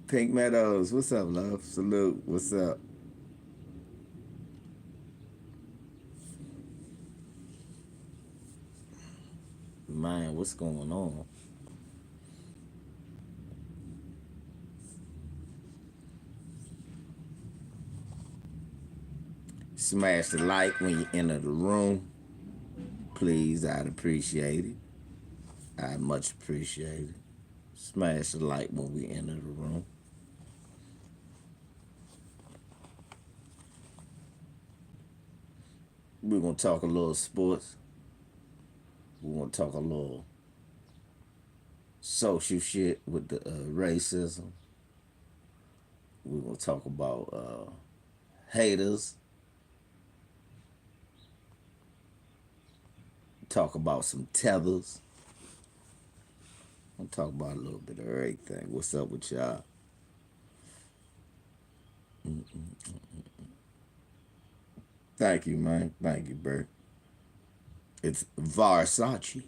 Pink Meadows, what's up, love? Salute, what's up? Man, what's going on? Smash the like when you enter the room. Please, I'd appreciate it. I'd much appreciate it. Smash the like when we enter the room. We're gonna talk a little sports. We're gonna talk a little social shit with the racism. We're gonna talk about haters. Talk about some tethers. I'm talk about a little bit of everything. What's up with y'all? Thank you, man. Thank you, Bert. It's Varsace.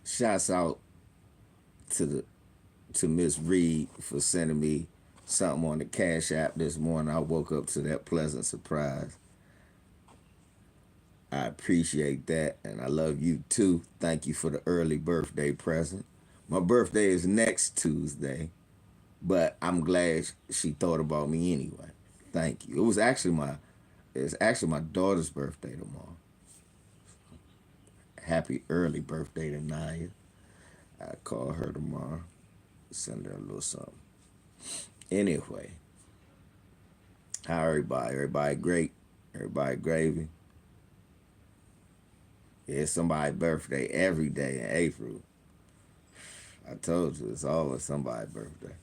Shouts out to the to Miss Reed for sending me something on the Cash App this morning. I woke up to that pleasant surprise. I appreciate that, and I love you too. Thank you for the early birthday present. My birthday is next Tuesday, but I'm glad she thought about me anyway. Thank you. It's actually my daughter's birthday tomorrow. Happy early birthday to Naya. I call her tomorrow. Send her a little something. Anyway, how everybody? Everybody great? Everybody gravy? Yeah, it's somebody's birthday every day in April. I told you, it's always somebody's birthday.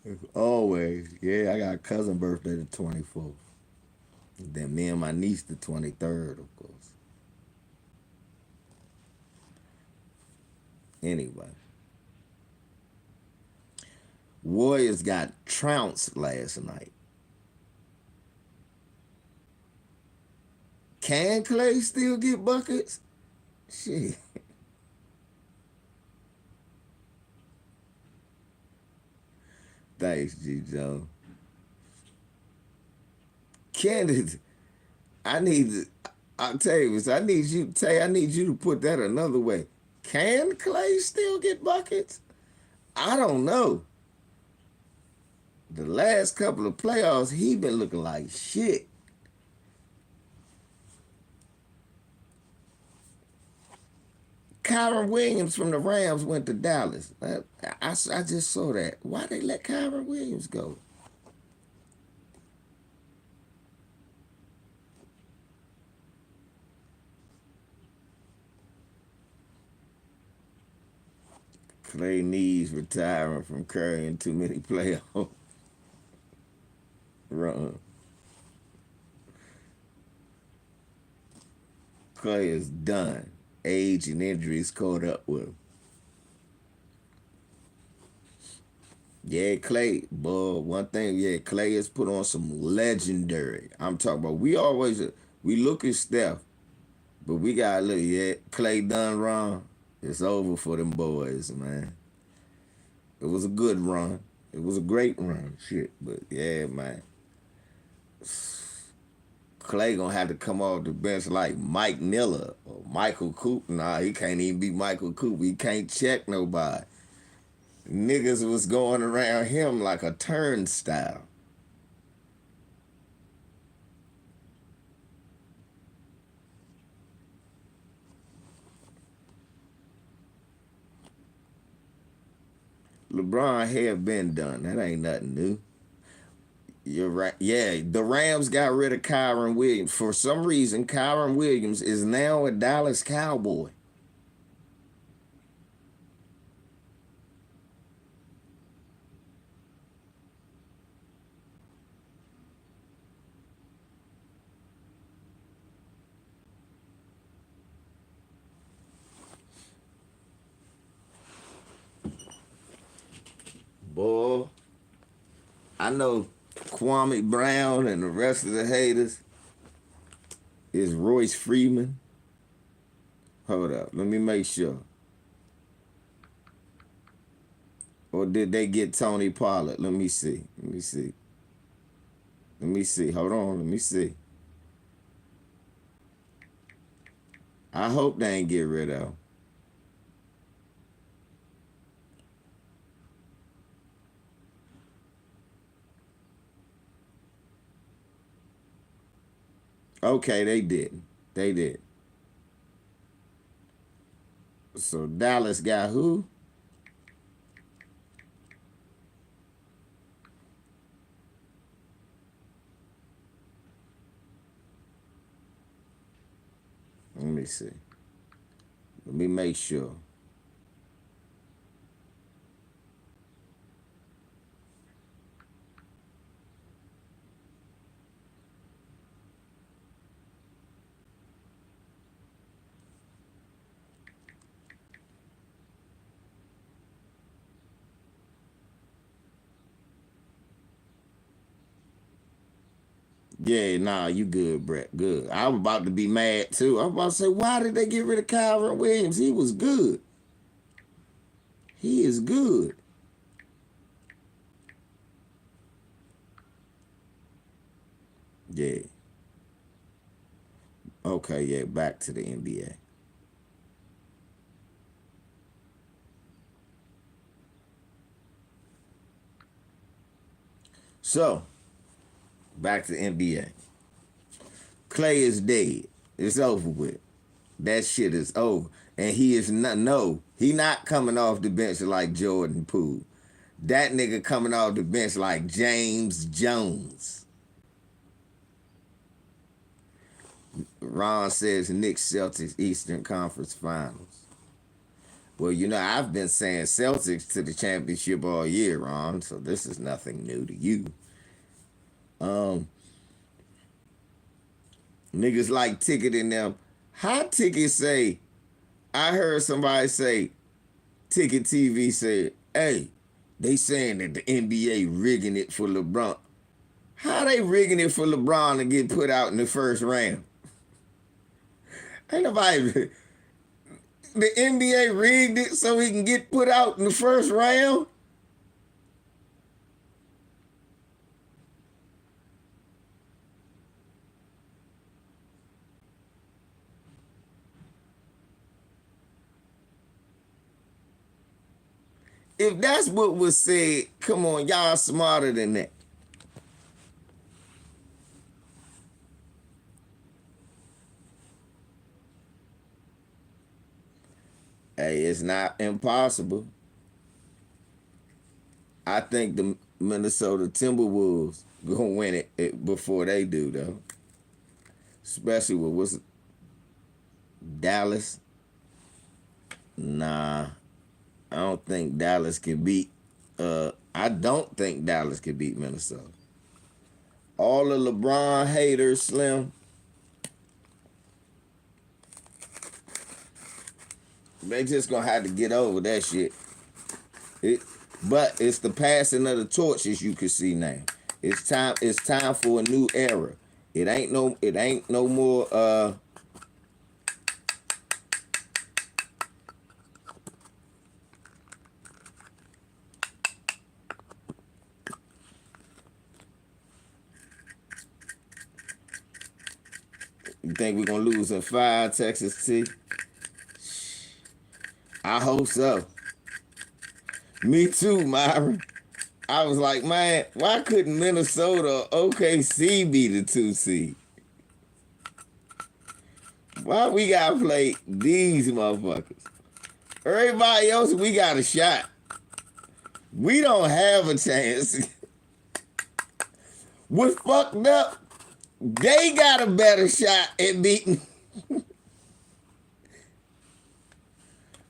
It's always. Yeah, I got a cousin birthday the 24th. Then me and my niece the 23rd, of course. Anyway, Warriors got trounced last night. Can Klay still get buckets? Shit. Thanks, G. Joe. Can it? I need to. I'll tell you this. I need you, Tay. I need you to put that another way. Can Klay still get buckets? I don't know. The last couple of playoffs, he been looking like shit. Kyron Williams from the Rams went to Dallas. I just saw that. Why they let Kyron Williams go? Clay needs retiring from carrying too many playoff run. Clay is done. Age and injuries caught up with him. Yeah, Clay, boy, one thing, yeah, Clay has put on some legendary. I'm talking about, we look at Steph, but we got to look, yeah, Clay done wrong. It's over for them boys, man. It was a good run. It was a great run, shit. But yeah, man. Clay gonna have to come off the bench like Mike Miller or Michael Cooper. Nah, he can't even be Michael Cooper. He can't check nobody. Niggas was going around him like a turnstile. LeBron had been done. That ain't nothing new. You're right. Yeah, the Rams got rid of Kyron Williams. For some reason, Kyron Williams is now a Dallas Cowboy. Boy, I know Kwame Brown and the rest of the haters is Royce Freeman. Hold up, let me make sure. Or did they get Tony Pollard? Let me see. Let me see. Let me see. Hold on. Let me see. I hope they ain't get rid of him. Okay, they didn't. They did. So Dallas got who? Let me see. Let me make sure. Yeah, nah, you good, Brett. Good. I was about to be mad too. I was about to say, why did they get rid of Kyron Williams? He was good. He is good. Yeah. Okay, yeah, back to the NBA. So, back to the NBA. Klay is dead. It's over with. That shit is over. And he is not, no, he not coming off the bench like Jordan Poole. That nigga coming off the bench like James Jones. Ron says Knicks Celtics Eastern Conference Finals. Well, you know, I've been saying Celtics to the championship all year, Ron, so this is nothing new to you. Um, Niggas like ticketing them. How Ticket say, I heard somebody say, Ticket TV said, hey, they saying that the NBA rigging it for LeBron. How they rigging it for LeBron to get put out in the first round? Ain't nobody. The NBA rigged it so he can get put out in the first round? If that's what was said, come on, y'all smarter than that. Hey, it's not impossible. I think the Minnesota Timberwolves gonna win it before they do though. Especially with what's Dallas. Nah, I don't think Dallas can beat. I don't think Dallas can beat Minnesota. All the LeBron haters, Slim, they just gonna have to get over that shit. It, but it's the passing of the torch, as you can see now. It's time. It's time for a new era. It ain't no. It ain't no more. You think we're gonna lose in 5, Texas T? I hope so. Me too, Myron. I was like, man, why couldn't Minnesota or OKC be the 2 seed? Why we gotta play these motherfuckers? Everybody else, we got a shot. We don't have a chance. What's fucked up? They got a better shot at beating.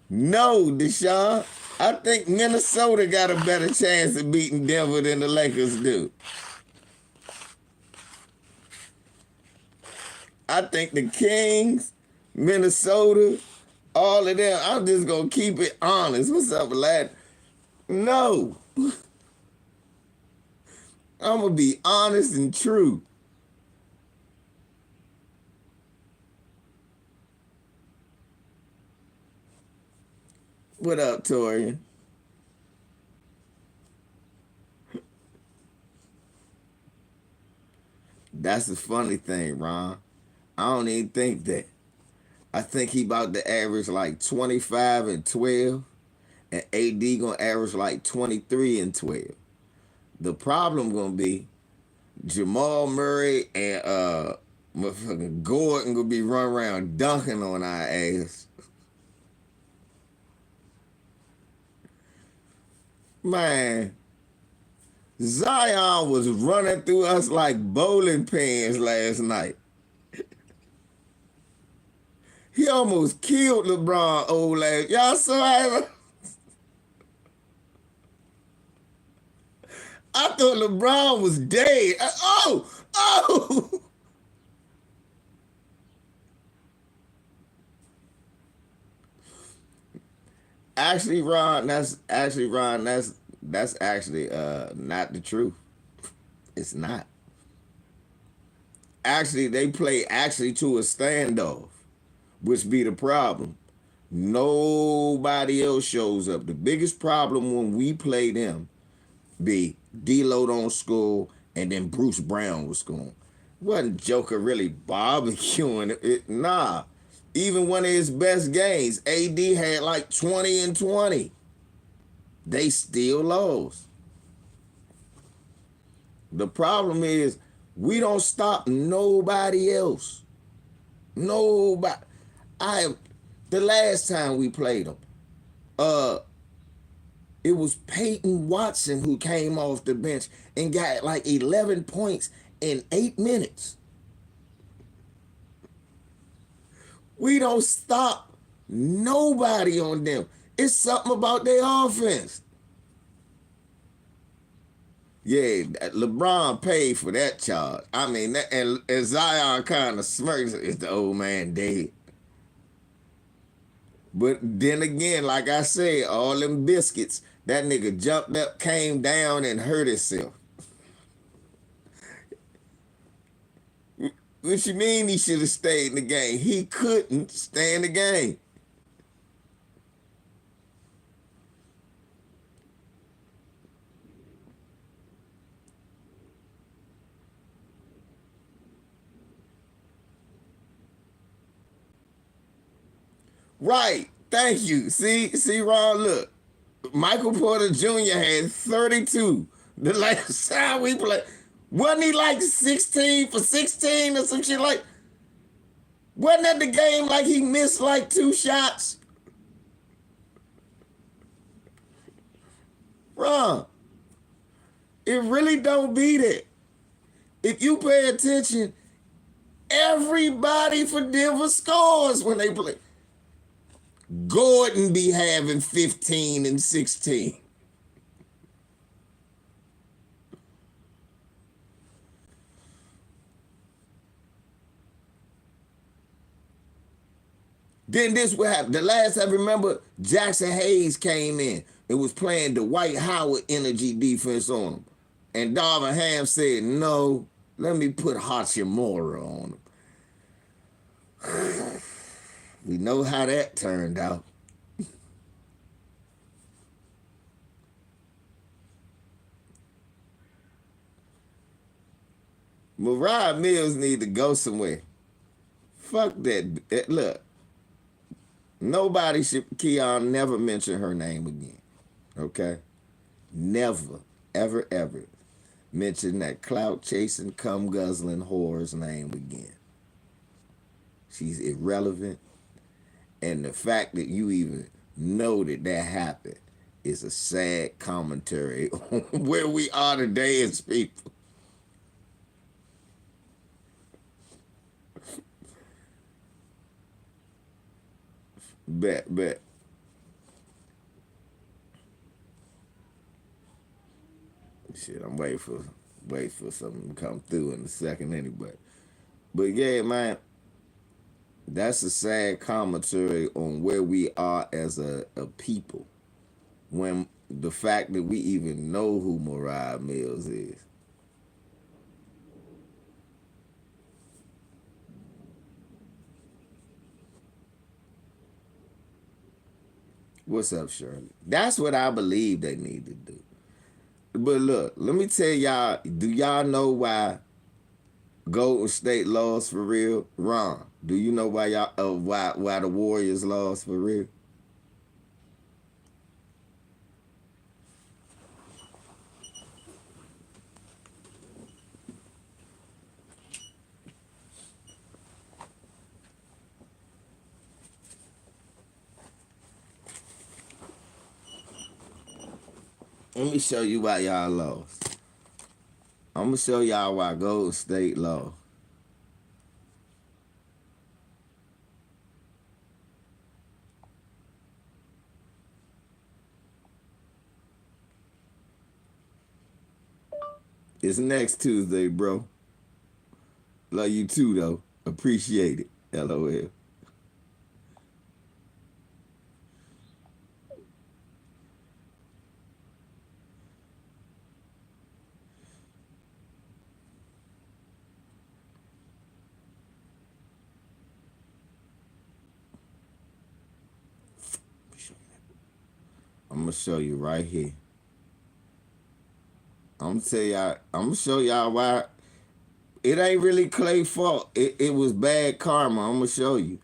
No, Deshaun. I think Minnesota got a better chance of beating Denver than the Lakers do. I think the Kings, Minnesota, all of them, I'm just going to keep it honest. What's up, lad? No. I'm gonna be honest and true. What up, Torian? That's the funny thing, Ron. I don't even think that. I think he about to average like 25 and 12, and AD gonna average like 23 and 12. The problem gonna be Jamal Murray and motherfucking Gordon gonna be running around dunking on our ass. Man, Zion was running through us like bowling pins last night. He almost killed LeBron old last. Y'all saw it? I thought LeBron was dead. Oh. Ron. That's actually not the truth. It's not. Actually, they play actually to a standoff, which be the problem. Nobody else shows up. The biggest problem when we play them be D-Lo don't score, and then Bruce Brown was scoring. Wasn't Joker really barbecuing it? Nah. Even one of his best games, AD had like 20 and 20. They still lost. The problem is we don't stop nobody else. Nobody. I the last time we played them, uh, it was Peyton Watson who came off the bench and got like 11 points in 8 minutes. We don't stop nobody on them. It's something about their offense. Yeah, LeBron paid for that charge. I mean, and Zion kind of smirks. It's the old man dead. But then again, like I said, all them biscuits, that nigga jumped up, came down, and hurt himself. What you mean he should have stayed in the game? He couldn't stay in the game. Right. Thank you. See, Ron, look. Michael Porter Jr. had 32 the last time we played. Wasn't he like 16 for 16 or some shit like? Wasn't that the game like he missed like 2 shots? Ron, it really don't beat it. If you pay attention, everybody for Denver scores when they play. Gordon be having 15 and 16. Then this what happened. The last I remember, Jackson Hayes came in and was playing the White Howard energy defense on him. And Darvin Ham said, no, let me put Hachimura on him. We know how that turned out. Mariah Mills need to go somewhere. Fuck that. Look, nobody should, Keon, never mention her name again. Okay? Never, ever, ever mention that clout chasing, cum guzzling whore's name again. She's irrelevant. And the fact that you even know that that happened is a sad commentary on where we are today as people. Bet. Shit, I'm waiting for something to come through in a second anyway. But yeah, man, that's a sad commentary on where we are as a people. When the fact that we even know who Mariah Mills is. What's up, Shirley? That's what I believe they need to do. But look, let me tell y'all. Do y'all know why Golden State lost for real? Ron, do you know why y'all? Why the Warriors lost for real? Let me show you why y'all lost. I'm gonna show y'all why Golden State lost. It's next Tuesday, bro. Love you too, though. Appreciate it. LOL. I'm gonna show you right here. I'm gonna tell y'all. I'm gonna show y'all why it ain't really Klay fault. It was bad karma. I'm gonna show you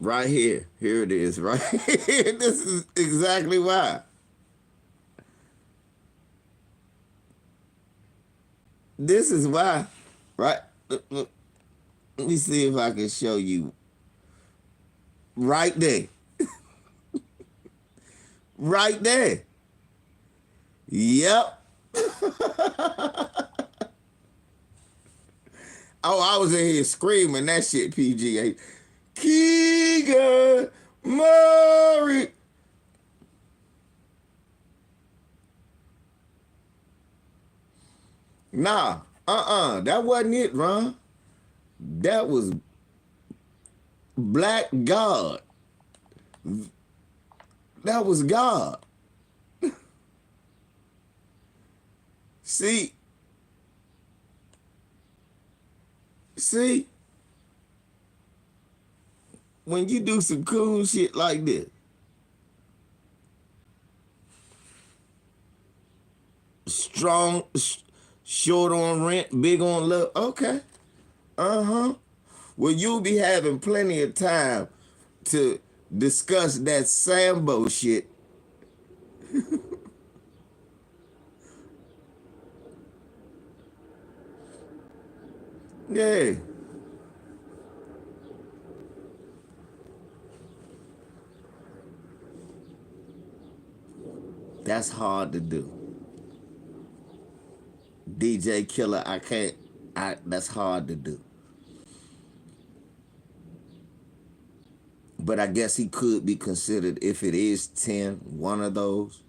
right here. Here it is. Right here. This is exactly why. This is why. Right. Let me see if I can show you right there. Right there. Yep. Oh, I was in here screaming that shit, PGA. Keegan Murray. Nah, that wasn't it, Ron. That was Black God. That was God. See, see, when you do some cool shit like this, strong, short on rent, big on love. Okay, uh-huh. Well, you'll be having plenty of time to discuss that Sambo shit. Yeah, that's hard to do. DJ Killer, I can't. That's hard to do. But I guess he could be considered if it is 10, one of those.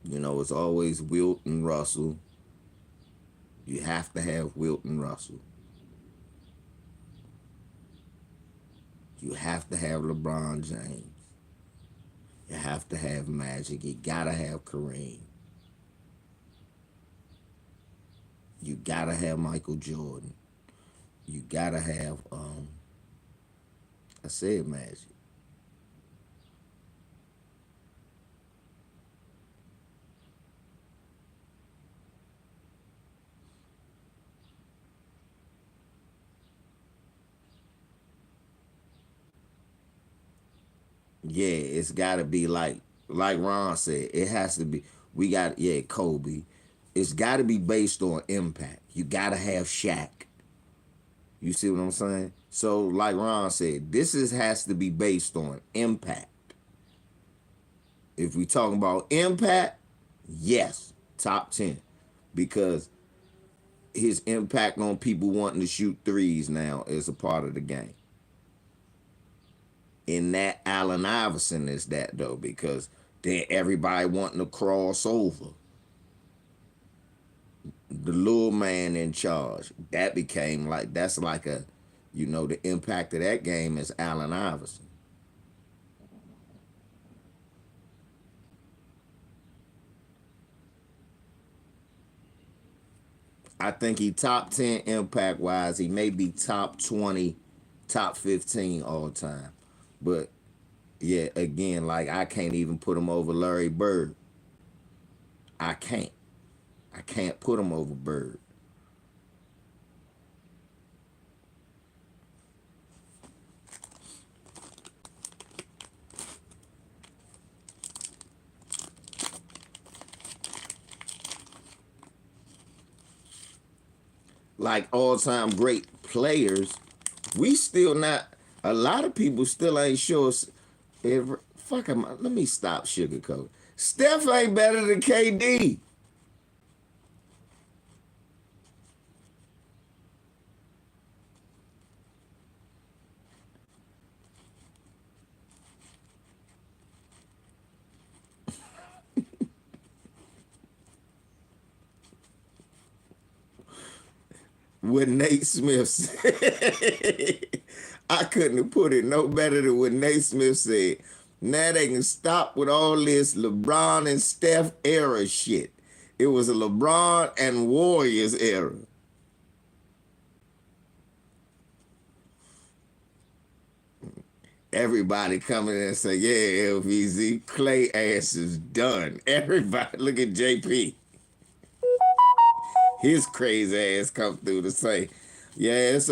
You know, it's always Wilt and Russell. You have to have Wilt and Russell. You have to have LeBron James. You have to have Magic. You gotta have Kareem. You gotta have Michael Jordan. You gotta have I said Magic. Yeah, it's gotta be like Ron said, it has to be we got yeah, Kobe. It's gotta be based on impact. You gotta have Shaq. You see what I'm saying? So like Ron said, this is has to be based on impact. If we talking about impact, yes, top 10. Because his impact on people wanting to shoot threes now is a part of the game. In that Allen Iverson is that though, because then everybody wanting to cross over. The little man in charge. That became like that's like a the impact of that game is Allen Iverson. I think he top 10 impact wise. He may be top 20, top 15 all time. But yeah, again, like I can't even put him over Larry Bird. I can't. I can't put him over Bird. Like all time great players, we still not. A lot of people still ain't sure. Fuck him. Let me stop sugarcoat. Steph ain't better than KD. What Nate Smith said. I couldn't have put it no better than what Nate Smith said. Now they can stop with all this LeBron and Steph era shit. It was a LeBron and Warriors era. Everybody coming in and say, yeah, LVZ, Klay ass is done. Everybody, look at JP. His crazy ass come through to say, yeah, what's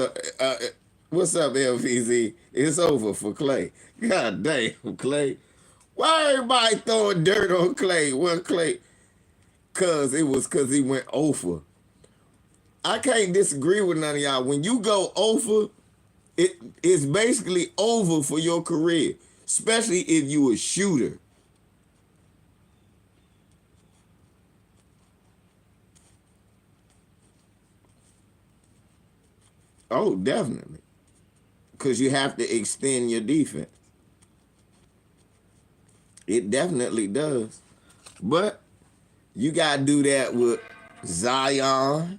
up, LVZ? It's over for Klay. God damn, Klay. Why everybody throwing dirt on Klay? Well, Klay, cause he went over. I can't disagree with none of y'all. When you go over, it's basically over for your career, especially if you a shooter. Oh, definitely. Because you have to extend your defense. It definitely does. But you got to do that with Zion.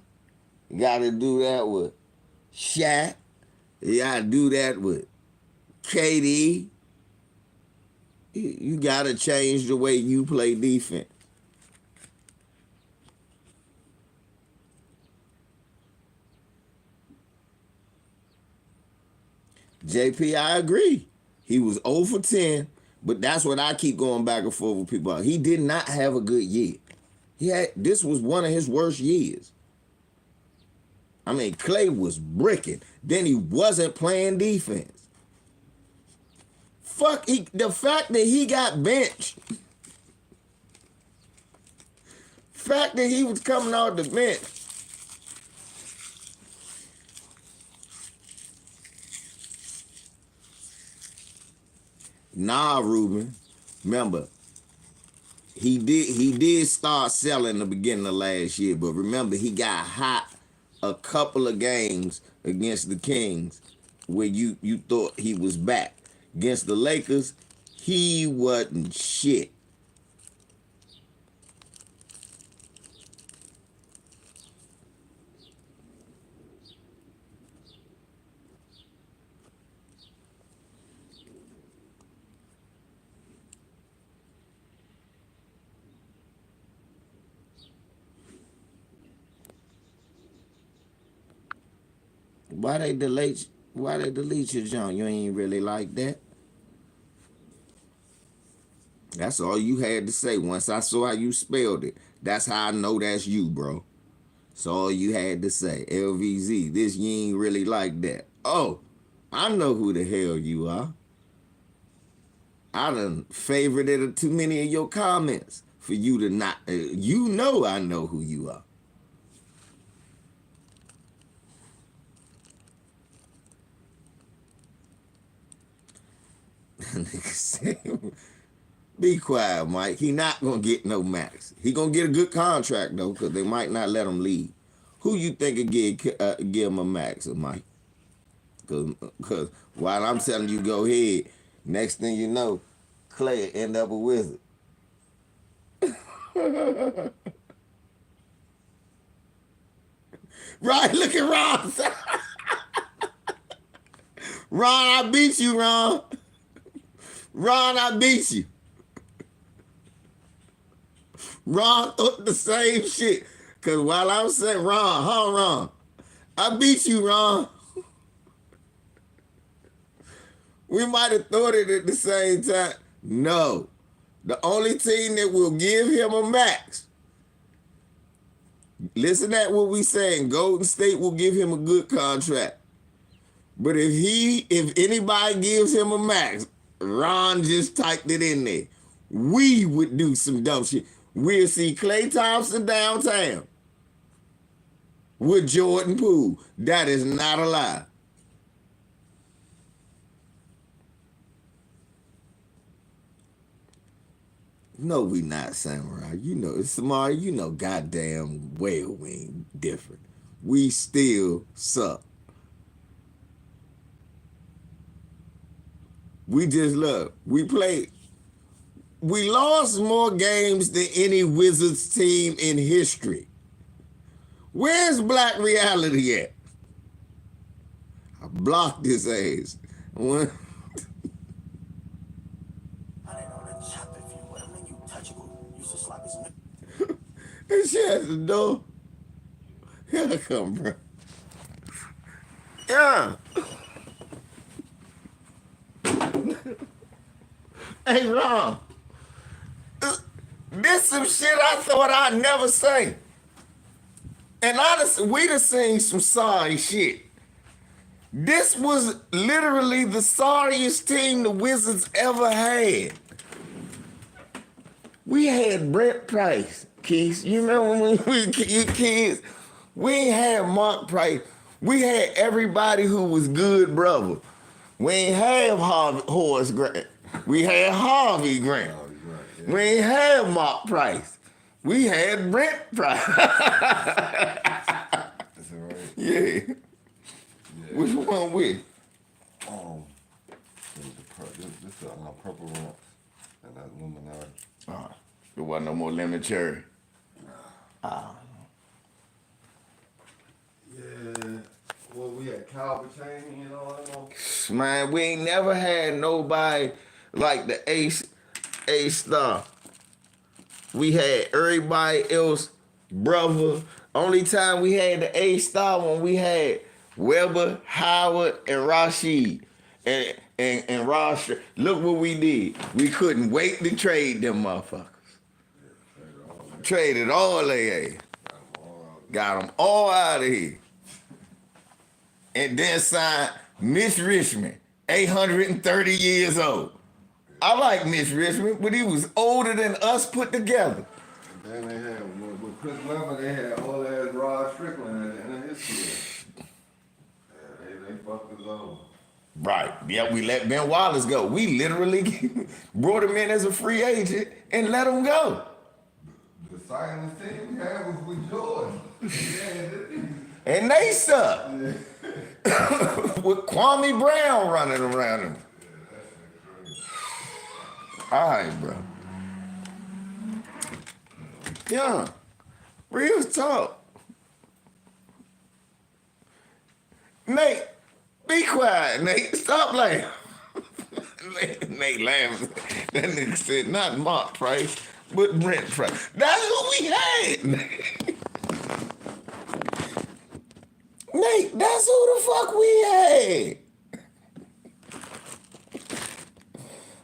You got to do that with Shaq. You got to do that with KD. You got to change the way you play defense. JP, I agree. He was 0 for 10, but that's what I keep going back and forth with people. He did not have a good year. This was one of his worst years. I mean, Klay was bricking. Then he wasn't playing defense. The fact that he got benched. Fact that he was coming off the bench. Nah, Ruben. Remember, he did start selling the beginning of last year, but remember he got hot a couple of games against the Kings where you thought he was back. Against the Lakers, he wasn't shit. Why they delete your John? You ain't really like that. That's all you had to say. Once I saw how you spelled it, that's how I know that's you, bro. That's all you had to say. LVZ, this you ain't really like that. Oh, I know who the hell you are. I done favorited too many of your comments for you to not. You know I know who you are. Be quiet, Mike. He not gonna get no max. He gonna get a good contract though, cause they might not let him leave. Who you think would give him a max, Mike? Cause while I'm telling you go ahead, next thing you know, Klay end up a wizard. Right? Look at Ron. Ron, I beat you, Ron. Ron, I beat you. Ron thought the same shit. Cause while I'm saying Ron, I beat you, Ron. We might have thought it at the same time. No. The only team that will give him a max. Listen at what we saying. Golden State will give him a good contract. But if anybody gives him a max, Ron just typed it in there. We would do some dumb shit. We'll see Klay Thompson downtown with Jordan Poole. That is not a lie. No, we not samurai. You know, Samari, you know goddamn well we ain't different. We still suck. We just look. We lost more games than any Wizards team in history. Where's Black Reality at? I blocked his ass. And she at the door. Here I come, bro. Yeah. Hey, Ron. This some shit I thought I'd never say. And honestly, we done seen some sorry shit. This was literally the sorriest team the Wizards ever had. We had Brent Price, Keith. You remember when we were kids? We ain't had Mark Price. We had everybody who was good, brother. We ain't have Horace Grant. We had Harvey Grant. Yeah. We ain't have Mark Price. We had Brent Price. That's all right. Yeah. Which one with? This is Purple Rumps and that Illuminati. There wasn't no more lemon cherry. Yeah. Well, we had Calvin Chaney and all that. Man, we ain't never had nobody like the A-Star. We had everybody else, brother. Only time we had the A-Star when we had Weber, Howard, and Rashid. And Ross, look what we did. We couldn't wait to trade them motherfuckers. Traded all their ass. Got them all out of here. And then signed Miss Richmond, 830 years old. I like Miss Richmond, but he was older than us put together. And then they had, with Chris Webber, they had old ass Rod Strickland at the end of his career. Yeah, they fucked us over. Right. Yeah, we let Ben Wallace go. We literally brought him in as a free agent and let him go. The silence team we had was with Jordan. And they suck. Yeah. With Kwame Brown running around him. All right, bro. Yeah. Real talk. Nate, be quiet, Nate. Stop laughing. Nate laughing. That nigga said not Mark Price, but Brent Price. That's who we had. Nate, that's who the fuck we had.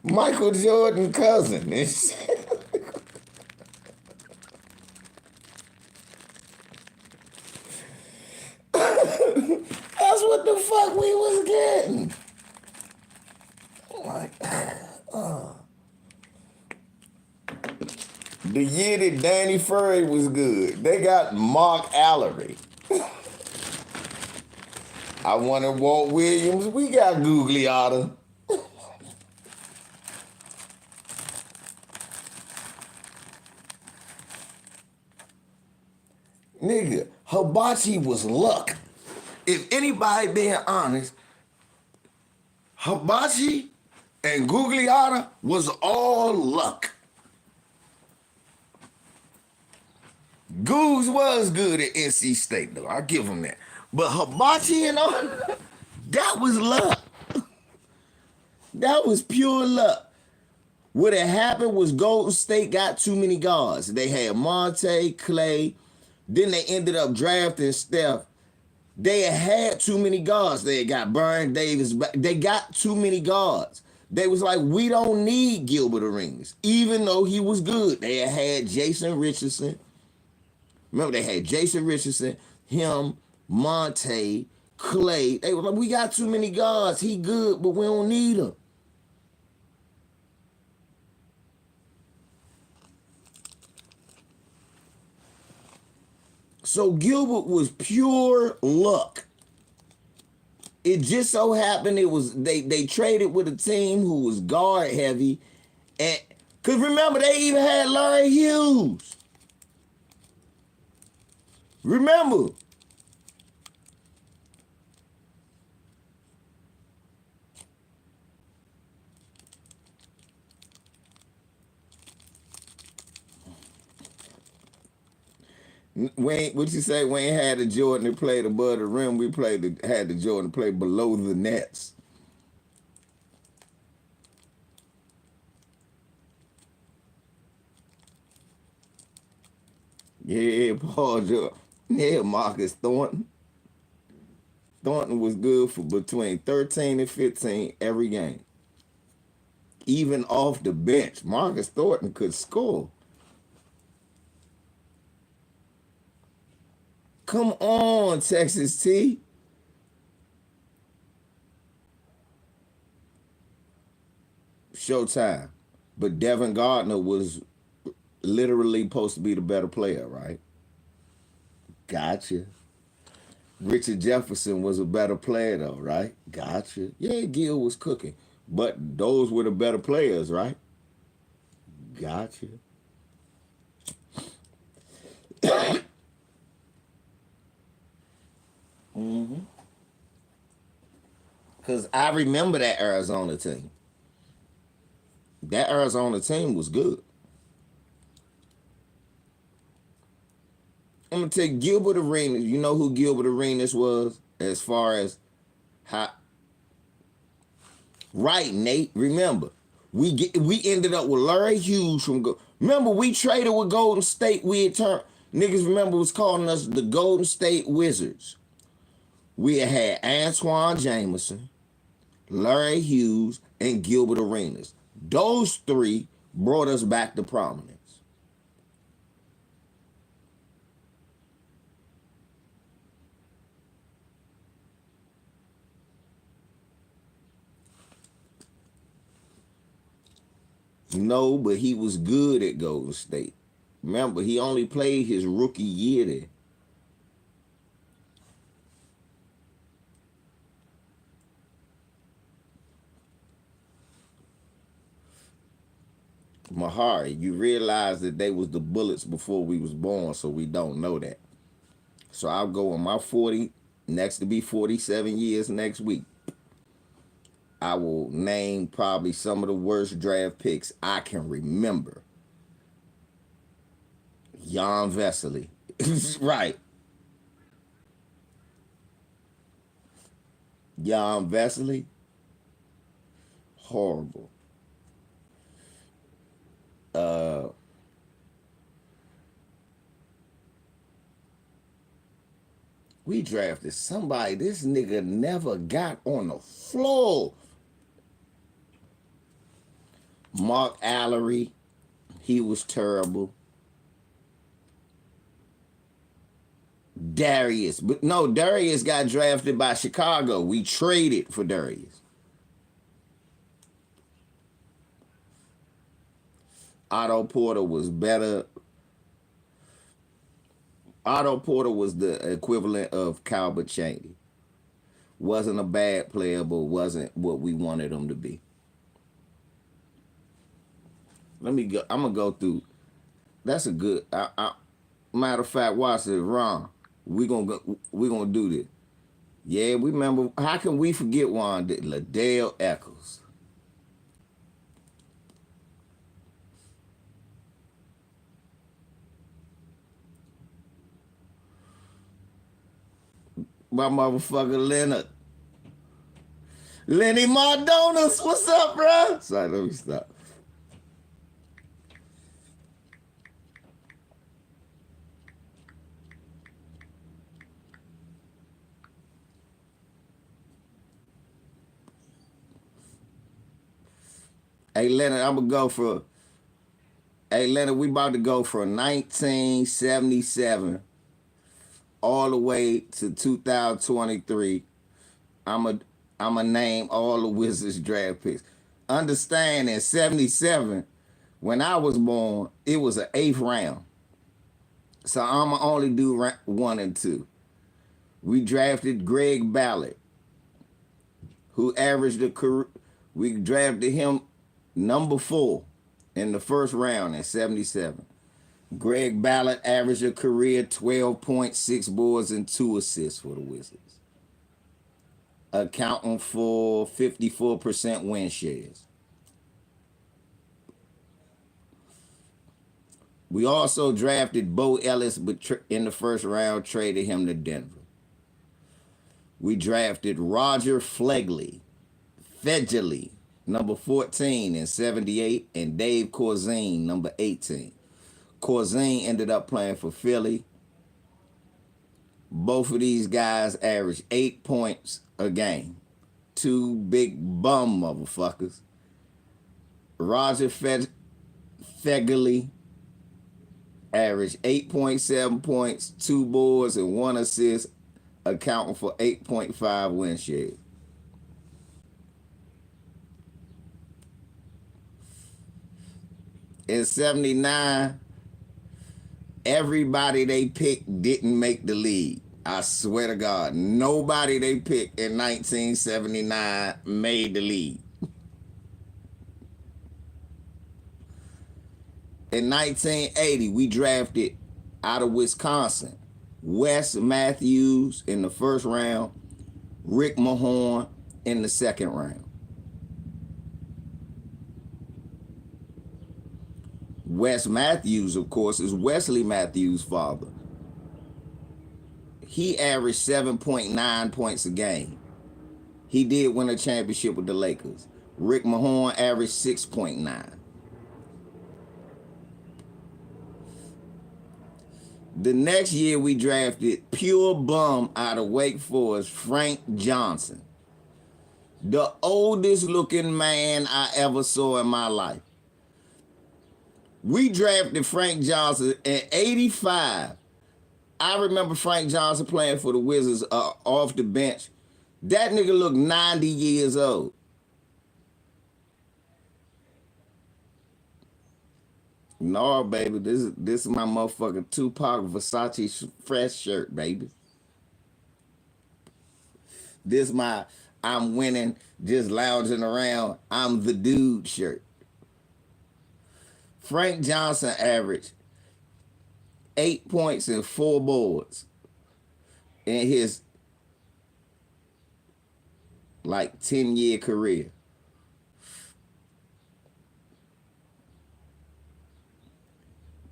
Michael Jordan cousin and shit. That's what the fuck we was getting. Like, the year that Danny Furry was good, they got Mark Allery. I wanted Walt Williams. We got Gugliotta. Nigga, Hibachi was luck. If anybody being honest, Hibachi and Gugliotta was all luck. Goose was good at NC State, though. I'll give him that. But Hibachi and all, that was luck. That was pure luck. What had happened was Golden State got too many guards. They had Monte, Klay, Then they ended up drafting Steph. They had too many guards. They got Brian Davis. They got too many guards. They was like, we don't need Gilbert Arenas, even though he was good. They had Jason Richardson. Remember, they had Jason Richardson, him, Monte, Klay. They were like, we got too many guards. He good, but we don't need him. So Gilbert was pure luck. It just so happened it was they traded with a team who was guard heavy, and cause remember they even had Larry Hughes. Remember, Wayne, what you say? Wayne had the Jordan that played above the rim. We had the Jordan play below the nets. Yeah, Paul George. Yeah, Marcus Thornton. Thornton was good for between 13 and 15 every game. Even off the bench, Marcus Thornton could score. Come on, Texas T. Showtime. But Devin Gardner was literally supposed to be the better player, right? Gotcha. Richard Jefferson was a better player, though, right? Gotcha. Yeah, Gil was cooking. But those were the better players, right? Gotcha. Because I remember that Arizona team. That Arizona team was good. I'm gonna take Gilbert Arenas. You know who Gilbert Arenas was as far as how right, Nate. Remember, we ended up with Larry Hughes from remember we traded with Golden State. We had turned niggas remember was calling us the Golden State Wizards. We had Antoine Jameson, Larry Hughes, and Gilbert Arenas. Those three brought us back to prominence. No, but he was good at Golden State. Remember, he only played his rookie year there. Mahari, you realize that they was the bullets before we was born, so we don't know that. So I'll go on my 40, next to be 47 years next week. I will name probably some of the worst draft picks I can remember. Jan Vesely. Right. Jan Vesely. Horrible. Uh we drafted somebody this nigga never got on the floor. Mark Allery, he was terrible. Darius, but no, Darius got drafted by Chicago. We traded for Darius. Otto Porter was better. Otto Porter was the equivalent of Calbert Cheney. Wasn't a bad player, but wasn't what we wanted him to be. Let me go. I'm gonna go through. That's a good. Matter of fact, watch this, Ron. We gonna go. We gonna do this. Yeah, we remember. How can we forget one? Liddell Eccles. My motherfucker Leonard. Lenny Mardonas, what's up, bro? Sorry, let me stop. Hey, Leonard, I'm going to go for, hey, Leonard, we about to go from 1977 all the way to 2023. I'm a I'm a name all the Wizards draft picks. Understand in 77, when I was born, it was an 8th round. So I'm going to only do 1 and 2. We drafted Greg Ballard, who averaged a career. We drafted him number 4 in the first round in 77. Greg Ballard averaged a career 12.6 boards and 2 assists for the Wizards, accounting for 54% win shares. We also drafted Bo Ellis, but in the first round traded him to Denver. We drafted Roger Flegley, number 14 in 78, and Dave Corzine, number 18. Corzine ended up playing for Philly. Both of these guys averaged 8 points a game. 2 big bum motherfuckers. Roger Flegley averaged 8.7 points, 2 boards, and 1 assist, accounting for 8.5 win shares. In 79, everybody they picked didn't make the league. I swear to God, nobody they picked in 1979 made the league. In 1980, we drafted out of Wisconsin, Wes Matthews in the first round, Rick Mahorn in the second round. Wes Matthews, of course, is Wesley Matthews' father. He averaged 7.9 points a game. He did win a championship with the Lakers. Rick Mahorn averaged 6.9. The next year, we drafted pure bum out of Wake Forest, Frank Johnson. The oldest looking man I ever saw in my life. We drafted Frank Johnson in 85. I remember Frank Johnson playing for the Wizards off the bench. That nigga looked 90 years old. No, baby, this is my motherfucking Tupac Versace fresh shirt, baby. This my I'm winning, just lounging around, I'm the dude shirt. Frank Johnson averaged 8 points and 4 boards in his 10-year career.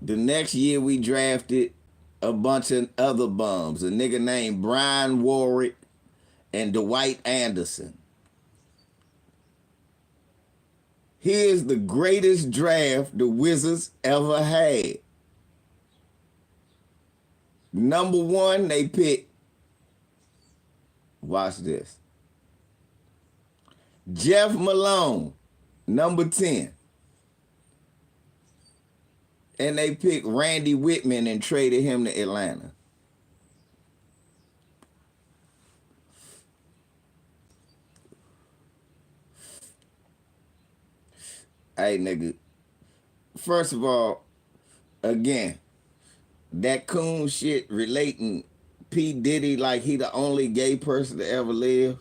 The next year we drafted a bunch of other bums, a nigga named Brian Warwick and Dwight Anderson. Here's the greatest draft the Wizards ever had. Number 1, they picked, watch this, Jeff Malone, number 10. And they picked Randy Whitman and traded him to Atlanta. Hey, nigga. First of all, again, that coon shit relating P. Diddy like he the only gay person to ever live.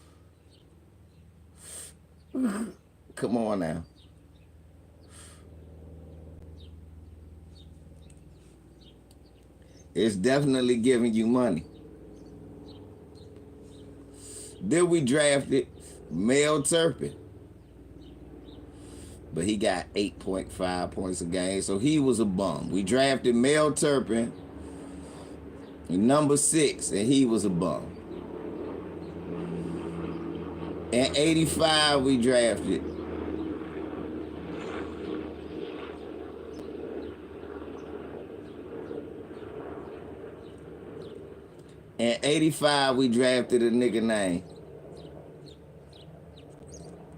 Come on now. It's definitely giving you money. Then we drafted Mel Turpin. But he got 8.5 points a game, so he was a bum. We drafted Mel Turpin, number 6, and he was a bum. In 85, we drafted a nigga named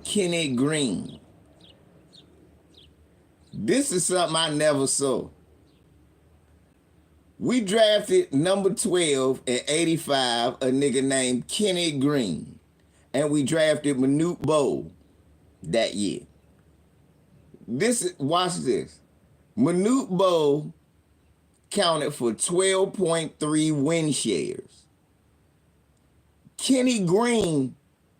Kenny Green. This is something I never saw. We drafted number 12 at 85, a nigga named Kenny Green. And we drafted Manute Bol that year. Watch this. Manute Bol counted for 12.3 win shares. Kenny Green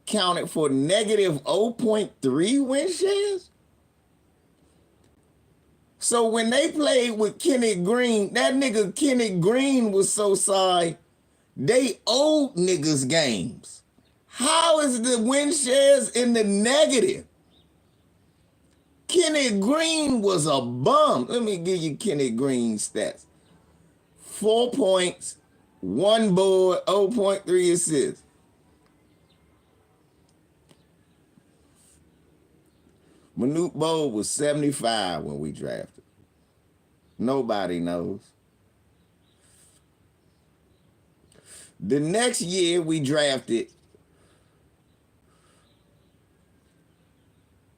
counted for negative 0.3 win shares. So when they played with Kenny Green, that nigga Kenny Green was so sorry, they owed niggas games. How is the win shares in the negative? Kenny Green was a bum. Let me give you Kenny Green's stats. 4 points, 1 board, 0.3 assists. Manute Bol was 75 when we drafted. Nobody knows. The next year we drafted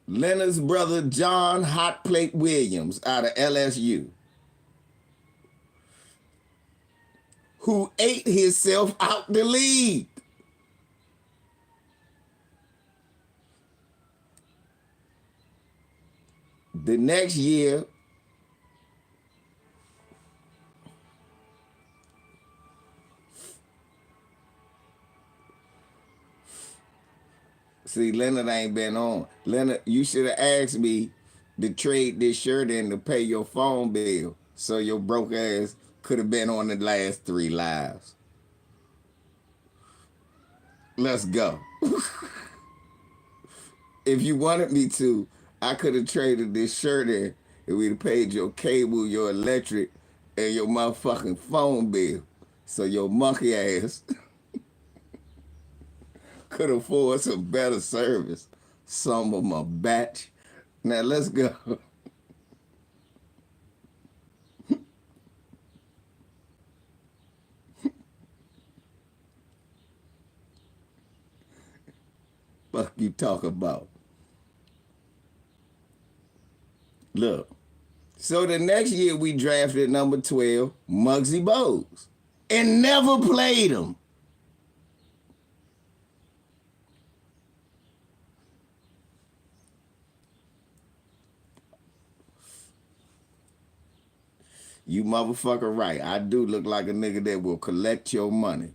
Leonard's brother John Hot Plate Williams out of LSU, who ate himself out the league. The next year, see, Leonard ain't been on. Leonard, you should have asked me to trade this shirt in to pay your phone bill so your broke ass could have been on the last 3 lives. Let's go. If you wanted me to, I could have traded this shirt in and we'd have paid your cable, your electric, and your motherfucking phone bill. So your monkey ass could afford some better service. Some of my batch. Now let's go. Fuck you talk about? Look. So the next year we drafted number 12, Muggsy Bogues, and never played him. You motherfucker right. I do look like a nigga that will collect your money.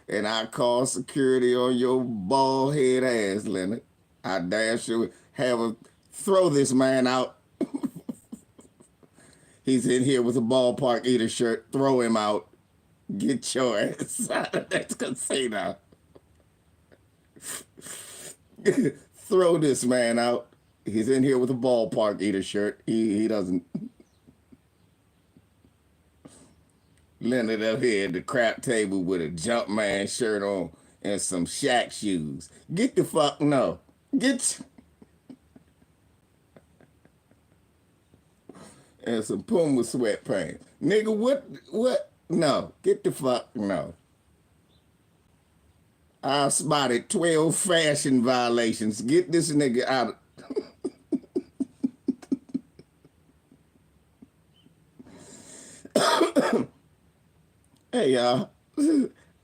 And I call security on your bald head ass, Leonard. I damn sure have a throw this man out. He's in here with a ballpark eater shirt. Throw him out. Get your ass out of that casino. Throw this man out. He's in here with a ballpark eater shirt. He doesn't. Leonard up here at the crap table with a Jumpman shirt on and some Shaq shoes. Get the fuck no. And some Puma sweatpants. Nigga, what? No. Get the fuck no. I spotted 12 fashion violations. Get this nigga out. Hey, y'all.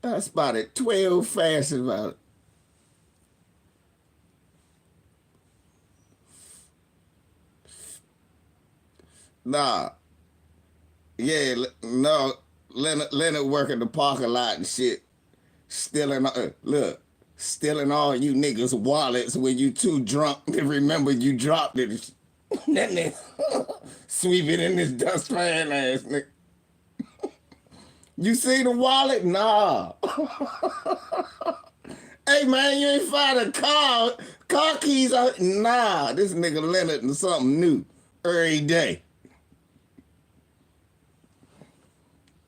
I spotted 12 fashion violations. Nah. Yeah, no. Leonard working the parking lot and shit. Stealing all you niggas' wallets when you too drunk to remember you dropped it. That nigga sweeping in this dustpan ass nigga. You see the wallet? Nah. Hey man, you ain't find a car keys out. Nah, this nigga Leonard and something new every day.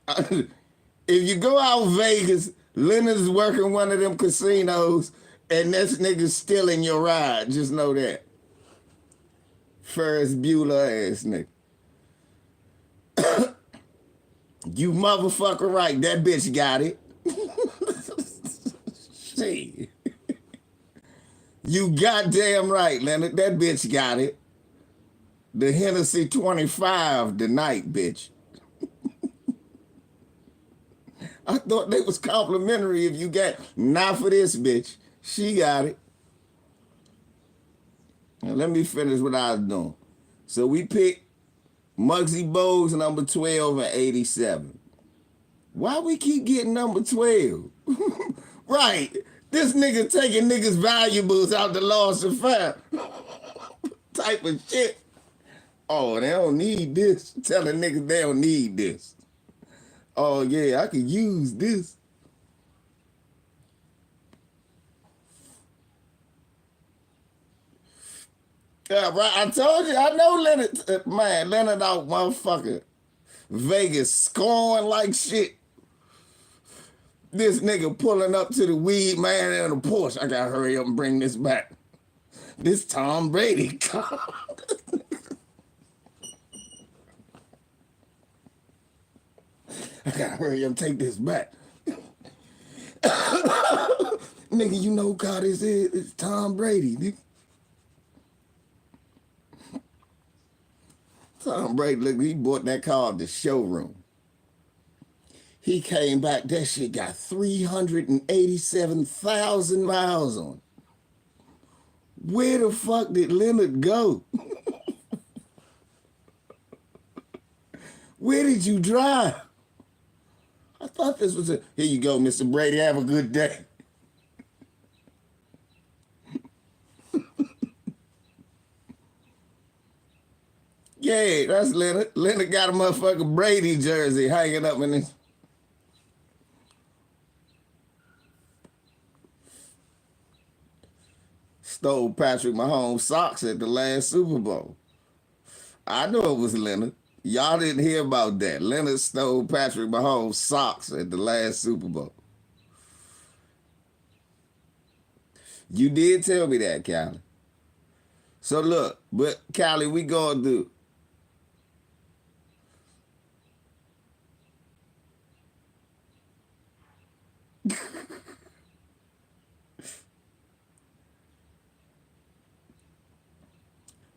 If you go out Vegas, Leonard's working one of them casinos, and this nigga's stealing your ride. Just know that. Ferris Bueller ass nigga. You motherfucker right. That bitch got it. Shit. You goddamn right, Leonard. That bitch got it. The Hennessy 25 tonight, bitch. I thought they was complimentary if you got, not for this bitch. She got it. Now let me finish what I was doing. So we picked Muggsy Bogues number 12 and 87. Why we keep getting number 12? Right. This nigga taking niggas' valuables out the lost and found. Type of shit. Oh, they don't need this. Telling niggas they don't need this. Oh, yeah, I could use this. Yeah, right. I told you, I know Leonard, man, Leonard out motherfucker. Vegas scoring like shit. This nigga pulling up to the weed man in a Porsche. I gotta hurry up and bring this back. This Tom Brady. I gotta hurry up and take this back. Nigga, you know who car this is? It's Tom Brady, nigga. Tom Brady, look, he bought that car at the showroom. He came back, that shit got 387,000 miles on it. Where the fuck did Leonard go? Where did you drive? I thought this was a, here you go, Mr. Brady, have a good day. Yeah, that's Leonard. Leonard got a motherfucking Brady jersey hanging up in his. Stole Patrick Mahomes' socks at the last Super Bowl. I know it was Leonard. Y'all didn't hear about that. Leonard stole Patrick Mahomes' socks at the last Super Bowl. You did tell me that, Callie. So look, but Callie, we gonna do.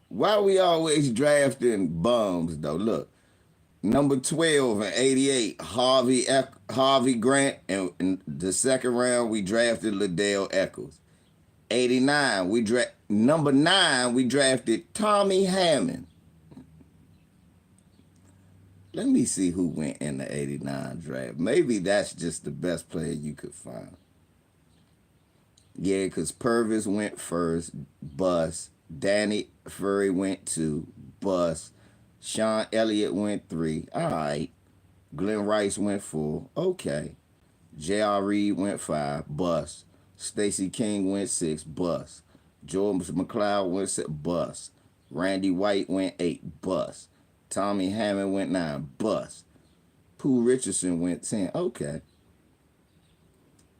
Why we always drafting bums though? Look, number 12 and 88, Harvey Grant, and in the second round we drafted Liddell Eccles. 89, number 9 we drafted Tommy Hammond. Let me see who went in the 89 draft. Maybe that's just the best player you could find. Yeah, because Purvis went first, bust. Danny Furry went 2, bust. Sean Elliott went 3, all right. Glenn Rice went 4, okay. J.R. Reed went 5, bust. Stacey King went 6, bust. Jordan McLeod went 6, bust. Randy White went 8, bust. Tommy Hammond went 9, bust. Pooh Richardson went 10, okay.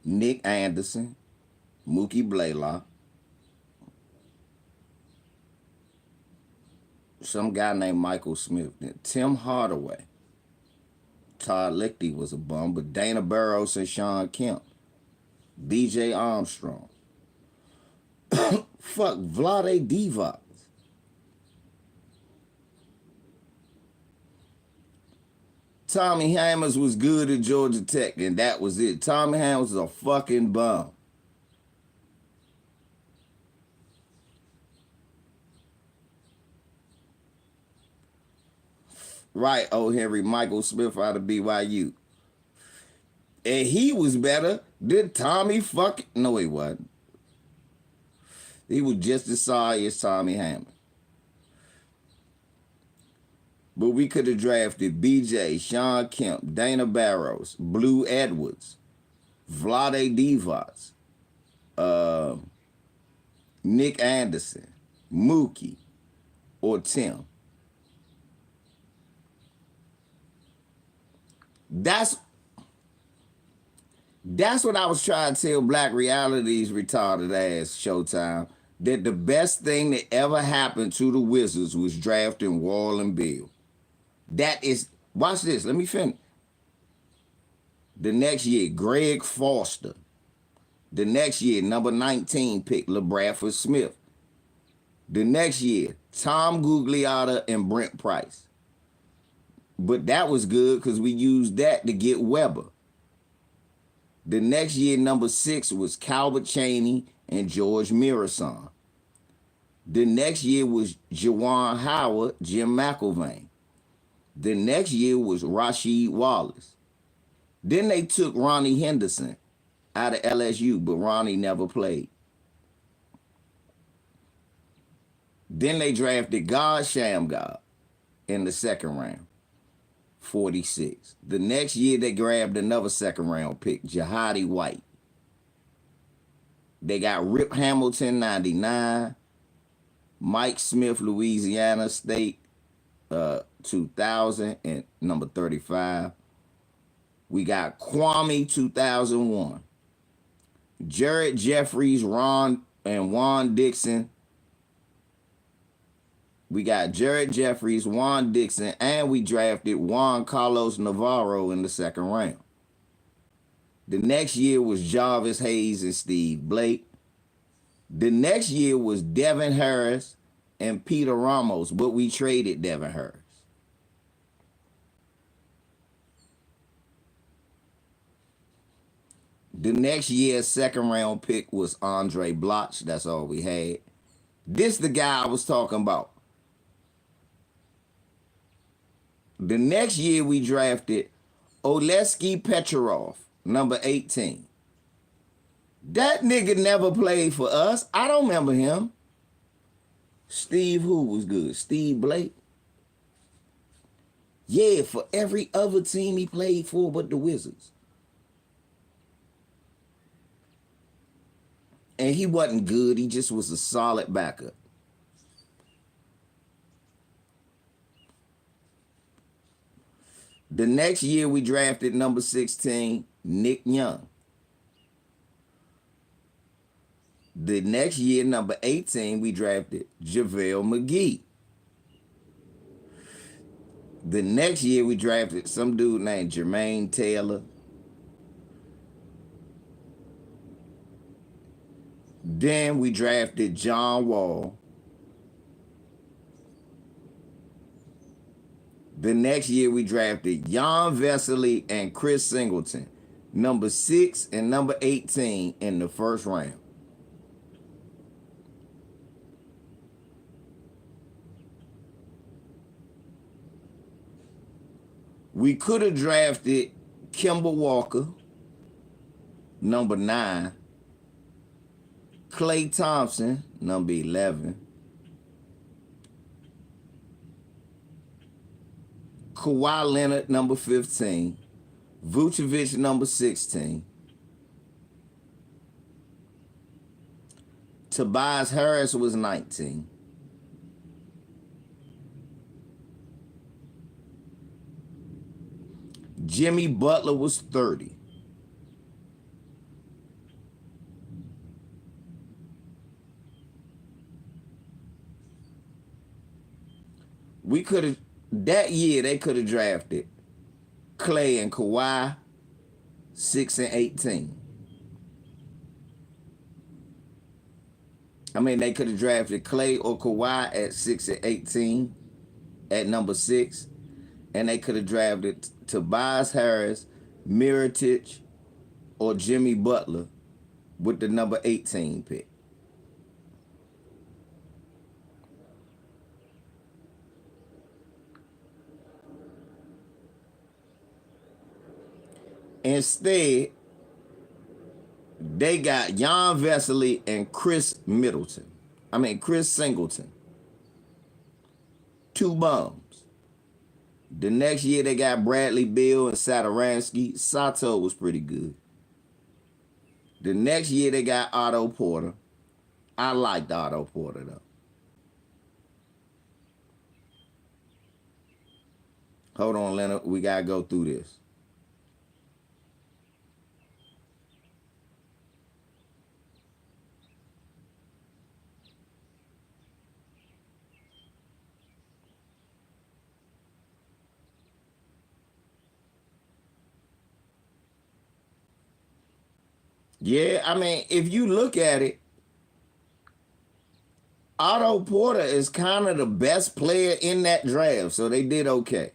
Nick Anderson, Mookie Blaylock, some guy named Michael Smith, Tim Hardaway. Todd Lichty was a bum, but Dana Barros and Sean Kemp. B.J. Armstrong. Fuck, Vlade Divac. Tommy Hammers was good at Georgia Tech, and that was it. Tommy Hammers was a fucking bum. Right, O. Henry, Michael Smith out of BYU. And he was better than Tommy fucking... No, he wasn't. He was just as sorry as Tommy Hammond. But we could have drafted BJ, Sean Kemp, Dana Barros, Blue Edwards, Vlade Divac, Nick Anderson, Mookie, or Tim. That's what I was trying to tell Black Reality's retarded ass Showtime, that the best thing that ever happened to the Wizards was drafting Wall and Bill. That is, watch this, let me finish. The next year, Greg Foster. The next year, number 19 pick, LeBradford Smith. The next year, Tom Gugliotta and Brent Price. But that was good because we used that to get Weber. The next year, number 6 was Calvert Chaney and George Mirasan. The next year was Jawan Howard, Jim McIlvain. The next year was Rasheed Wallace. Then they took Ronnie Henderson out of LSU, but Ronnie never played. Then they drafted God Shamgar in the second round, 46. The next year, they grabbed another second round pick, Jahadi White. They got Rip Hamilton, 99. Mike Smith, Louisiana State, 2000, and number 35. We got Kwame, 2001. Jared Jeffries, Ron, and Juan Dixon. We got Jared Jeffries, Juan Dixon, and we drafted Juan Carlos Navarro in the second round. The next year was Jarvis Hayes and Steve Blake. The next year was Devin Harris and Peter Ramos, but we traded Devin Harris. The next year's second round pick was Andre Bloch. That's all we had. This the guy I was talking about. The next year we drafted Oleksii Petrov, number 18. That nigga never played for us. I don't remember him. Steve who was good? Steve Blake? Yeah, for every other team he played for but the Wizards. And he wasn't good. He just was a solid backup. The next year we drafted number 16, Nick Young. The next year, number 18, we drafted JaVale McGee. The next year, we drafted some dude named Jermaine Taylor. Then we drafted John Wall. The next year, we drafted Jan Vesely and Chris Singleton, number 6 and number 18 in the first round. We could have drafted Kemba Walker, number 9. Klay Thompson, number 11. Kawhi Leonard, number 15. Vucevic, number 16. Tobias Harris was 19. Jimmy Butler was 30. We could have, that year they could have drafted Klay and Kawhi, 6 and 18. I mean, they could have drafted Klay or Kawhi at 6 and 18 at number 6. And they could have drafted Tobias Harris, Mirotic, or Jimmy Butler with the number 18 pick. Instead, they got Jan Vesely and Chris Singleton. 2 bums. The next year, they got Bradley Beal and Satoransky. Sato was pretty good. The next year, they got Otto Porter. I liked Otto Porter, though. Hold on, Leonard. We got to go through this. Yeah, I mean, if you look at it, Otto Porter is kind of the best player in that draft, so they did okay.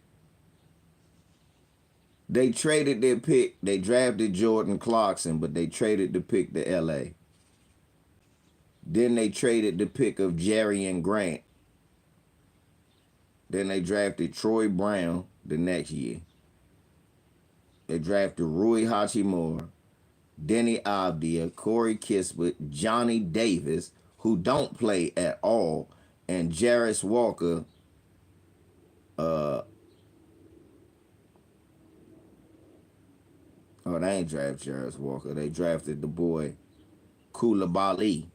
They traded their pick. They drafted Jordan Clarkson, but they traded the pick to LA. Then they traded the pick of Jerry and Grant. Then they drafted Troy Brown the next year. They drafted Rui Hachimura, Denny Avdia, Corey Kispert, Johnny Davis, who don't play at all, and Jarris Walker. Oh, they ain't drafted Jarris Walker. They drafted the boy Koulibaly.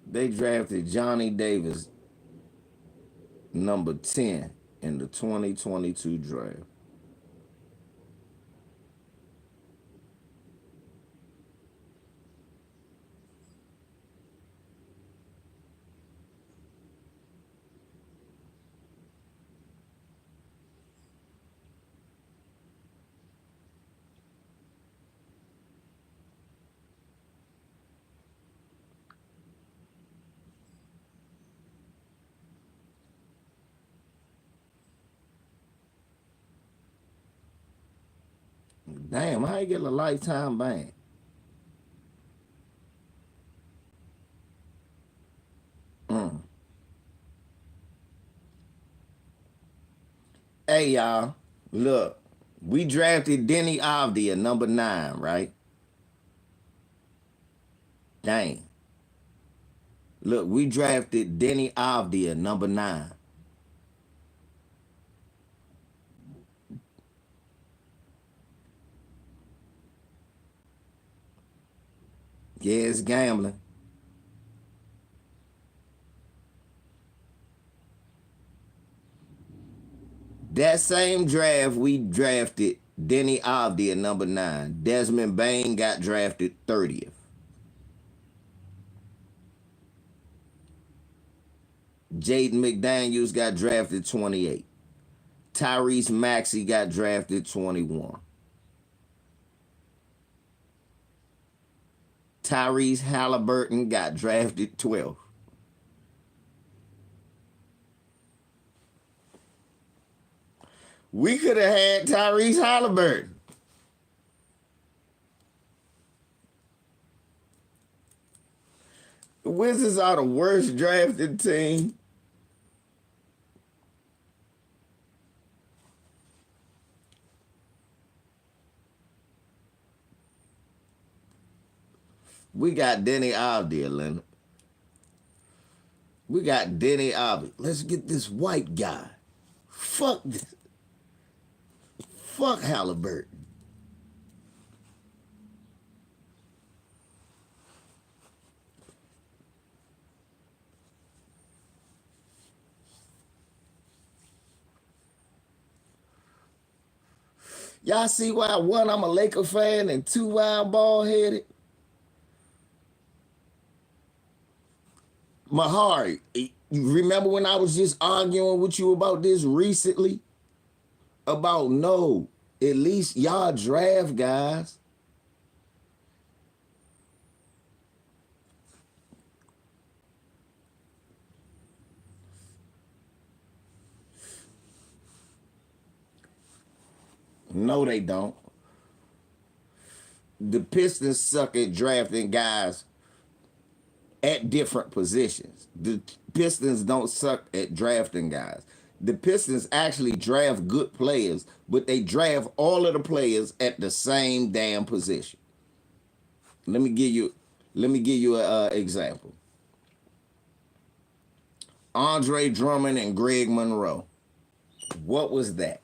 They drafted Johnny Davis, number 10 in the 2022 draft. Damn, how you get a lifetime ban? Mm. Hey, y'all, look, we drafted Denny Avdia, number 9, right? Dang. Look, we drafted Denny Avdia, number 9. Yeah, it's gambling. That same draft, we drafted Denny Avdia, number 9. Desmond Bain got drafted 30th. Jaden McDaniels got drafted 28. Tyrese Maxey got drafted 21. Tyrese Halliburton got drafted 12th. We could have had Tyrese Halliburton. The Wizards are the worst drafted team. We got Denny Avdia, Leonard. We got Denny Avdia. Let's get this white guy. Fuck this. Fuck Halliburton. Y'all see why, one, I'm a Laker fan, and two, why I'm bald headed? Mahari, you remember when I was just arguing with you about this recently? About no, at least y'all draft guys. No, they don't. The Pistons suck at drafting guys at different positions. The Pistons don't suck at drafting guys. The Pistons actually draft good players, but they draft all of the players at the same damn position. Let me give you an example. Andre Drummond and Greg Monroe. What was that?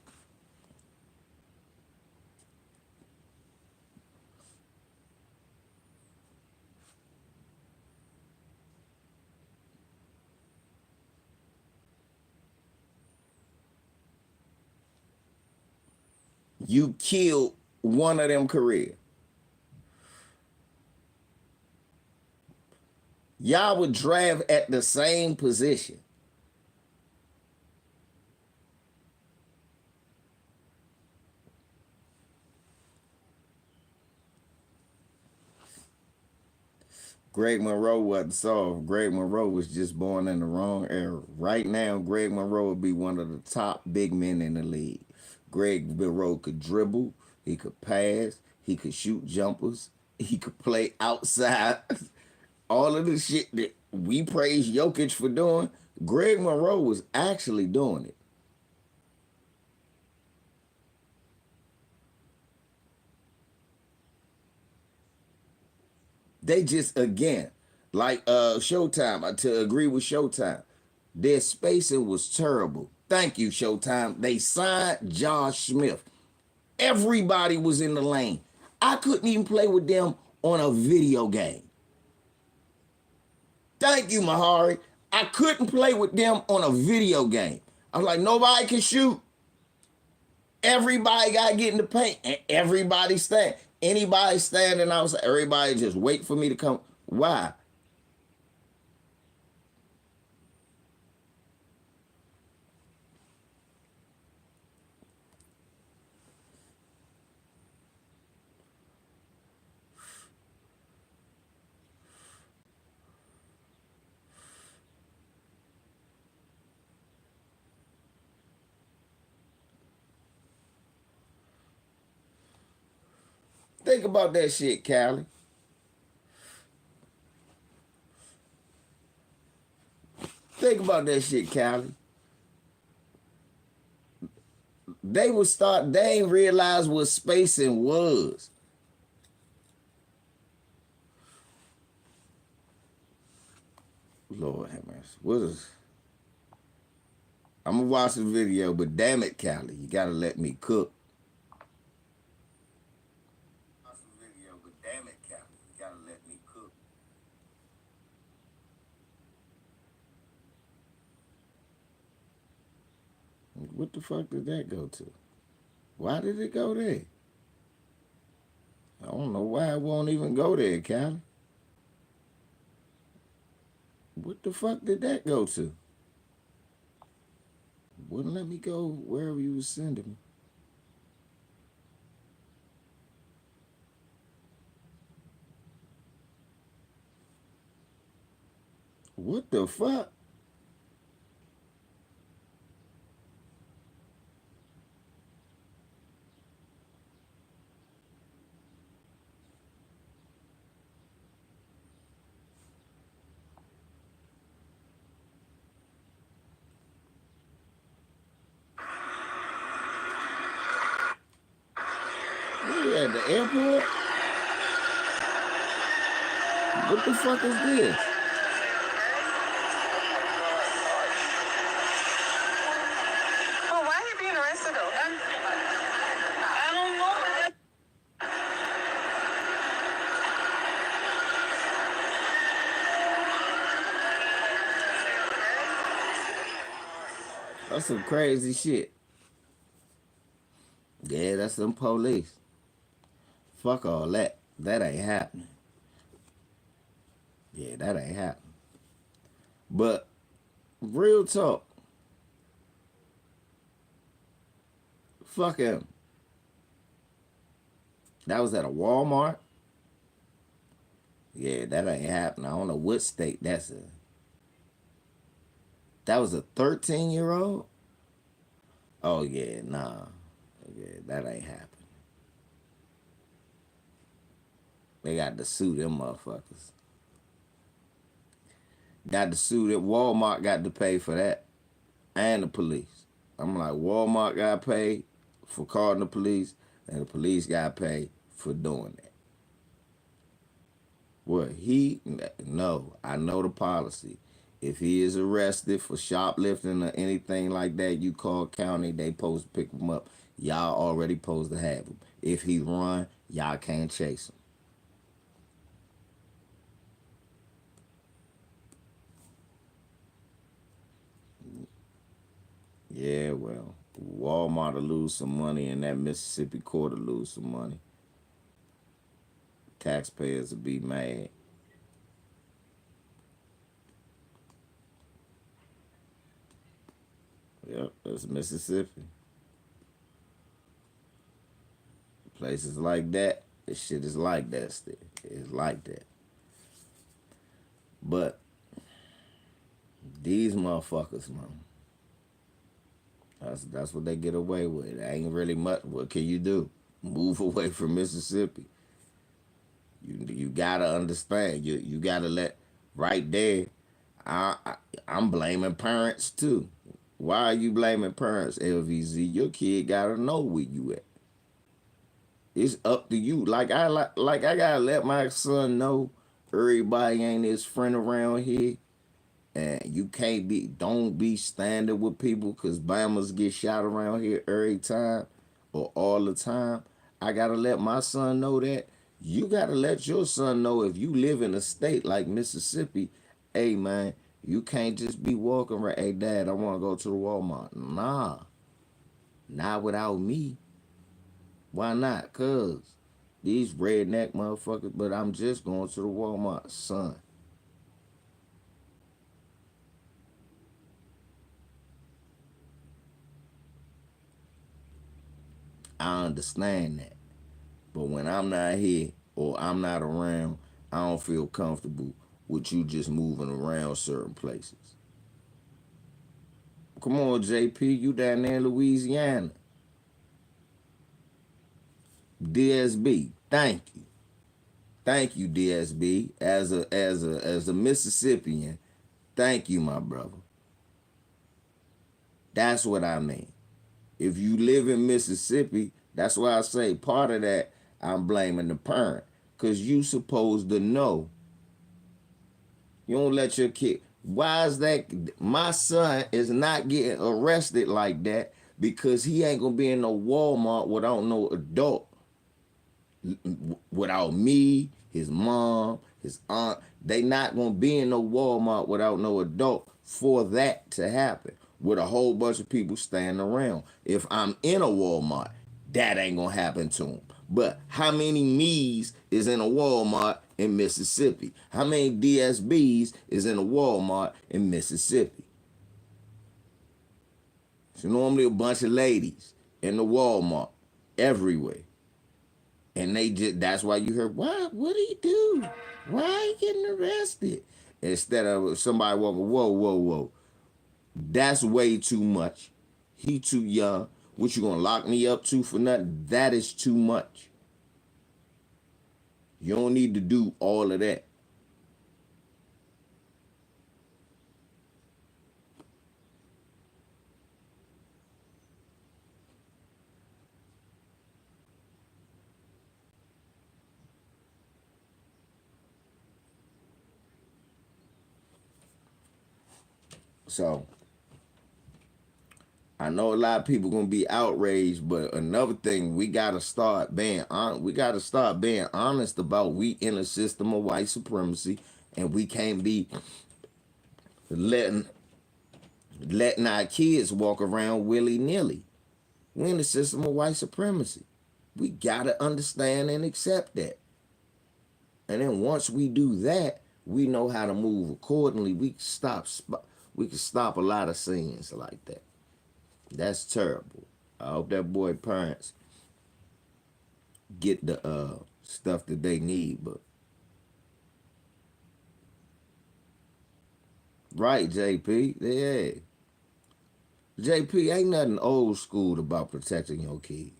You killed one of them career. Y'all would draft at the same position. Greg Monroe wasn't soft. Greg Monroe was just born in the wrong era. Right now, Greg Monroe would be one of the top big men in the league. Greg Monroe could dribble, he could pass, he could shoot jumpers, he could play outside. All of the shit that we praise Jokic for doing, Greg Monroe was actually doing it. They just again, like Showtime, to agree with Showtime, their spacing was terrible. Thank you, Showtime. They signed Josh Smith. Everybody was in the lane. I couldn't even play with them on a video game. Thank you, Mahari. I couldn't play with them on a video game. I was like, nobody can shoot. Everybody got to get in the paint, and everybody stand. Anybody standing outside, everybody just wait for me to come. Why? Think about that shit, Callie. Think about that shit, Callie. They ain't realize what spacing was. Lord have mercy. What is I'm gonna watch the video, but damn it, Callie, you gotta let me cook. Watch the video, but damn it, Callie, you gotta let me cook. What the fuck did that go to? Why did it go there? I don't know why it won't even go there, Callie. What the fuck did that go to? Wouldn't let me go wherever you was sending me. What the fuck? We at the airport? What the fuck is this? Well, why are you being arrested though? I don't know. That's some crazy shit. Yeah, that's some police. Fuck all that. That ain't happening. Yeah, that ain't happening. But real talk, fuck him. That was at a Walmart. Yeah, that ain't happening. I don't know what state that's in. That was a 13-year-old? Oh yeah, nah. Yeah, that ain't happening. They got to sue them motherfuckers. Got to sue them. Walmart got to pay for that. And the police. I'm like, Walmart got paid for calling the police, and the police got paid for doing that. What no, I know the policy. If he is arrested for shoplifting or anything like that, you call county, they supposed to pick him up. Y'all already supposed to have him. If he run, y'all can't chase him. Yeah, well, Walmart will lose some money and that Mississippi court will lose some money. Taxpayers will be mad. Yep, that's Mississippi. Places like that, this shit is like that still. It's like that. But these motherfuckers, man, that's what they get away with. It ain't really much. What can you do? Move away from Mississippi. You gotta understand. You gotta let right there. I'm blaming parents too. Why are you blaming parents, LVZ? Your kid gotta know where you at. It's up to you. Like I gotta let my son know everybody ain't his friend around here. And you can't be, don't be standing with people because Bammers get shot around here every time or all the time. I gotta let my son know that. You gotta let your son know if you live in a state like Mississippi, hey man, you can't just be walking around, hey dad, I wanna go to the Walmart. Nah, not without me. Why not? Cause these redneck motherfuckers, but I'm just going to the Walmart, son. I understand that. But when I'm not here or I'm not around, I don't feel comfortable with you just moving around certain places. Come on, JP, you down there in Louisiana. DSB, thank you. Thank you, DSB. As a Mississippian, thank you, my brother. That's what I mean. If you live in Mississippi, that's why I say part of that I'm blaming the parent. Cause you supposed to know. You don't let your kid. Why is that? My son is not getting arrested like that because he ain't gonna be in no Walmart without no adult, without me, his mom, his aunt. They not gonna be in no Walmart without no adult for that to happen. With a whole bunch of people standing around. If I'm in a Walmart, that ain't gonna happen to him. But how many me's is in a Walmart in Mississippi? How many DSBs is in a Walmart in Mississippi? So normally a bunch of ladies in the Walmart everywhere. And they just, that's why you heard, what did he do? Why he getting arrested? Instead of somebody walking, whoa, whoa, whoa. That's way too much. He too young. What you gonna lock me up to for nothing? That is too much. You don't need to do all of that. So I know a lot of people gonna be outraged, but another thing we gotta start being we gotta start being honest about we in a system of white supremacy, and we can't be letting letting our kids walk around willy nilly. We in a system of white supremacy. We gotta understand and accept that. And then once we do that, we know how to move accordingly. We can stop a lot of sins like that. That's terrible. I hope that boy parents get the stuff that they need, but right, JP. Yeah. JP, ain't nothing old school about protecting your kids.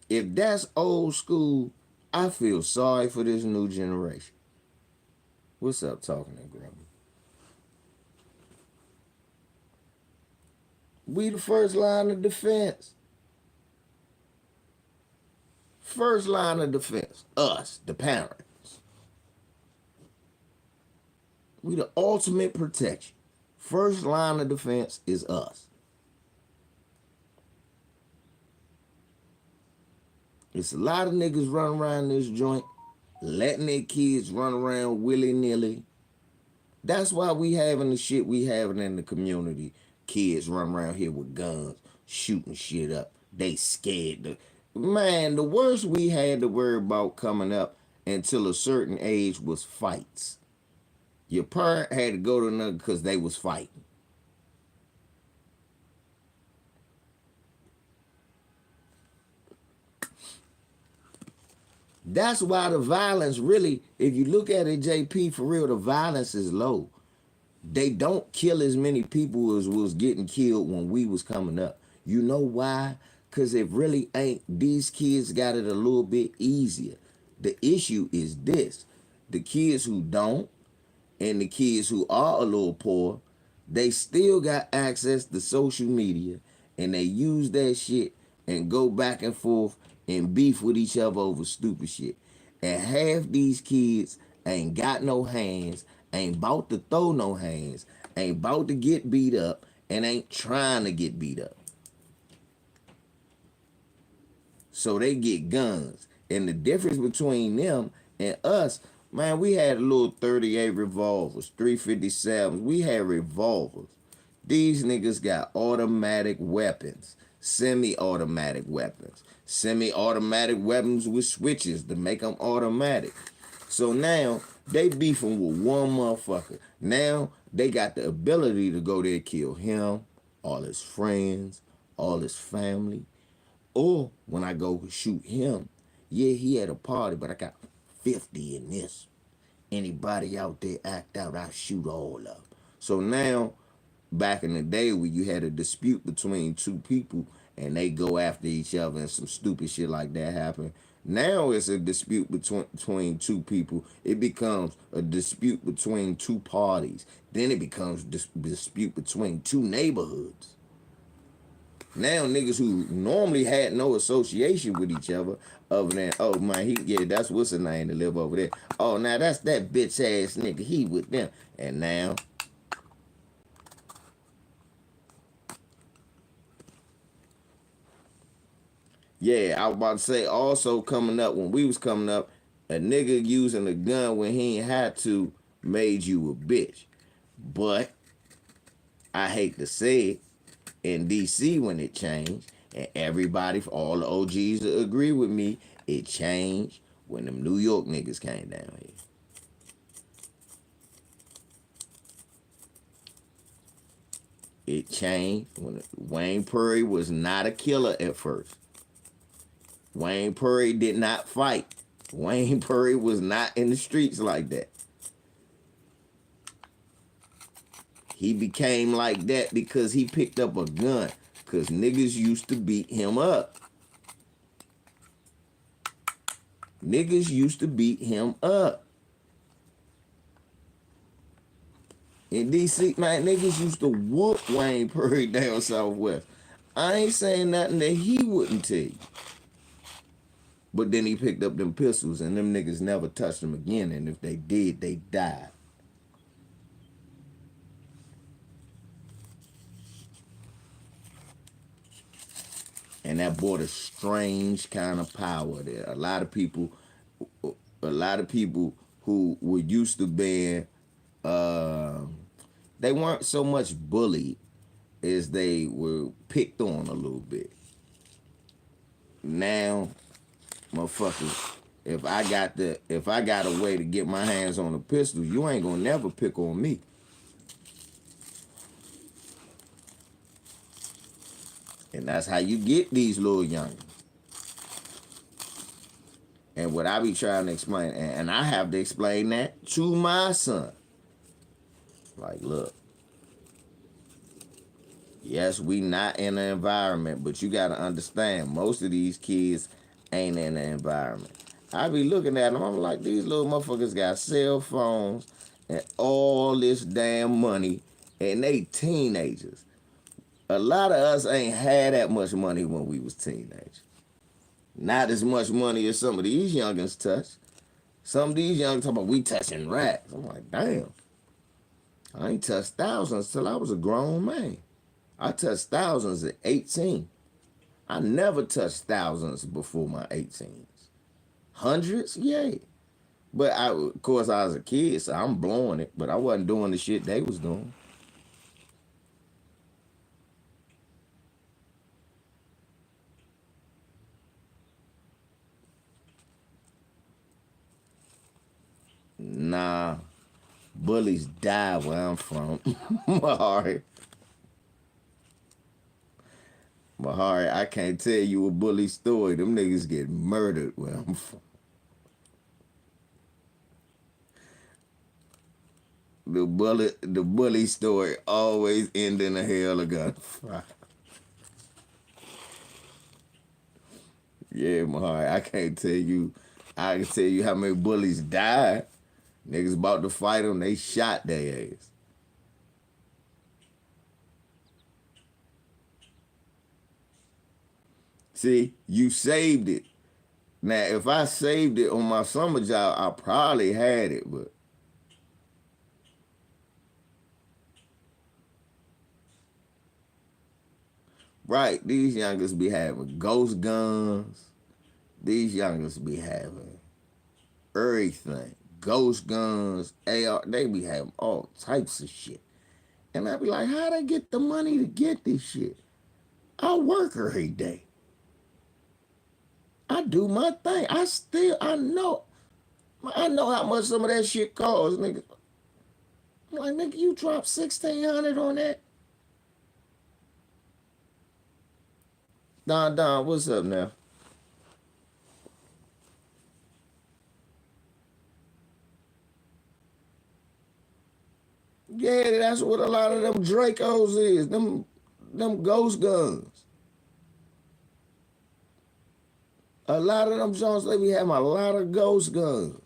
If that's old school, I feel sorry for this new generation. What's up, talking to Grandma? We the first line of defense. First line of defense. Us, the parents. We the ultimate protection. First line of defense is us. It's a lot of niggas running around this joint, letting their kids run around willy-nilly. That's why we having the shit we having in the community. Kids run around here with guns, shooting shit up. They scared. Man, the worst we had to worry about coming up until a certain age was fights. Your parent had to go to another because they was fighting. That's why the violence really, if you look at it, JP, for real, the violence is low. They don't kill as many people as was getting killed when we was coming up. You know why? Because it really ain't. These kids got it a little bit easier. The issue is this: the kids who don't, and the kids who are a little poor, they still got access to social media, and they use that shit and go back and forth and beef with each other over stupid shit. And half these kids ain't got no hands, ain't about to throw no hands, ain't about to get beat up, and ain't trying to get beat up. So they get guns. And the difference between them and us, man, we had a little 38 revolvers, 357s. We had revolvers. These niggas got automatic weapons, semi-automatic weapons, semi-automatic weapons with switches to make them automatic. So now they beefing with one motherfucker. Now they got the ability to go there and kill him, all his friends, all his family. Or when I go shoot him, yeah, he had a party, but I got 50 in this. Anybody out there act out, I shoot all of them. So now, back in the day where you had a dispute between two people and they go after each other and some stupid shit like that happen. Now it's a dispute between two people. It becomes a dispute between two parties. Then it becomes dispute between two neighborhoods. Now niggas who normally had no association with each other, other than, oh man, that's what's the name to live over there. Oh, now that's that bitch ass nigga, he with them. And now, yeah, I was about to say, also coming up, when we was coming up, a nigga using a gun when he ain't had to made you a bitch. But I hate to say it, in DC when it changed, and everybody, all the OGs agree with me, it changed when them New York niggas came down here. It changed when Wayne Perry was not a killer at first. Wayne Perry did not fight. Wayne Perry was not in the streets like that. He became like that because he picked up a gun. Because niggas used to beat him up. Niggas used to beat him up. In DC, man, niggas used to whoop Wayne Perry down Southwest. I ain't saying nothing that he wouldn't tell you. But then he picked up them pistols and them niggas never touched them again. And if they did, they died. And that brought a strange kind of power there. A lot of people who were used to being, they weren't so much bullied as they were picked on a little bit. Now, motherfuckers, if I got a way to get my hands on a pistol, you ain't gonna never pick on me. And that's how you get these little youngins. And what I be trying to explain, and I have to explain that to my son. Like, look, yes, we not in an environment, but you got to understand, most of these kids ain't in the environment. I be looking at them, I'm like, these little motherfuckers got cell phones and all this damn money, and they teenagers. A lot of us ain't had that much money when we was teenagers. Not as much money as some of these youngins touch. Some of these youngins talk about we touching racks. I'm like, damn. I ain't touched thousands till I was a grown man. I touched thousands at 18. I never touched thousands before my 18s. Hundreds, yeah. But of course, I was a kid, so I'm blowing it. But I wasn't doing the shit they was doing. Nah, bullies die where I'm from. Mahari. Mahari, I can't tell you a bully story. Them niggas get murdered where I'm from. The bully story always end in a hell of gunfire. Yeah, Mahari, I can't tell you. I can tell you how many bullies died. Niggas about to fight them, they shot their ass. See, you saved it. Now, if I saved it on my summer job, I probably had it, but right, these youngers be having ghost guns. These youngers be having everything. Ghost guns, AR, they be having all types of shit. And I be like, how they get the money to get this shit? I work every day. I do my thing. I know how much some of that shit costs, nigga. I'm like, nigga, you dropped 1,600 on that? Don, what's up now? Yeah, that's what a lot of them Dracos is. Them ghost guns. A lot of them Jones, they be having a lot of ghost guns.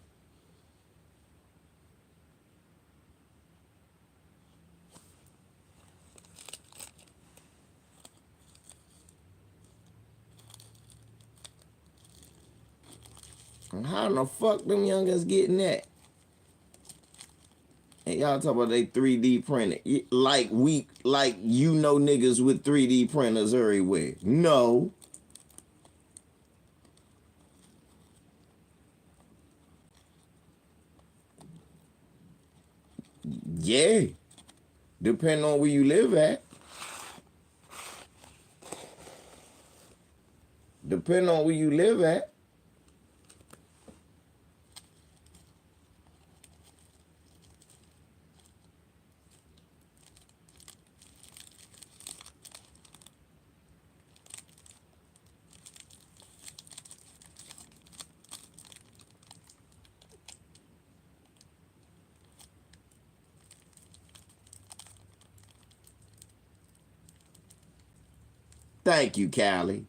And how the fuck them youngins getting that? And y'all talk about they 3D printed. Like niggas with 3D printers everywhere. No. Yeah. Depending on where you live at. Depending on where you live at. Thank you, Callie.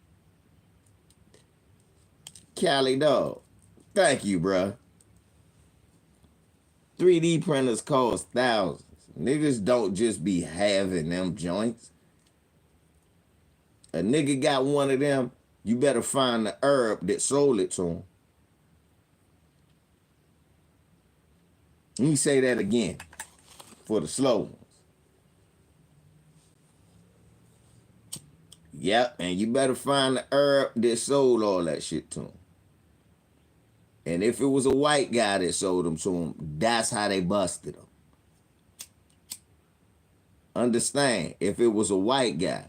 Callie, dog. Thank you, bruh. 3D printers cost thousands. Niggas don't just be having them joints. A nigga got one of them, you better find the herb that sold it to him. Let me say that again for the slow ones. Yep, and you better find the herb that sold all that shit to him. And if it was a white guy that sold them to him, that's how they busted him. Understand, if it was a white guy.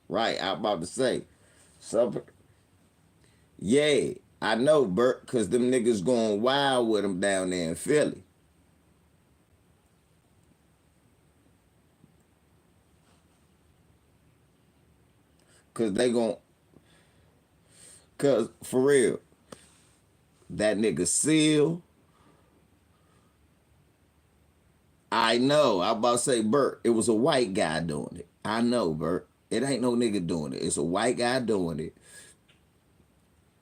Right, I'm about to say. Some, yeah, I know, Bert, because them niggas going wild with them down there in Philly. Because they gon' because for real, that nigga Seal, I know. I'm about to say, Bert, it was a white guy doing it. I know, Bert. It ain't no nigga doing it. It's a white guy doing it.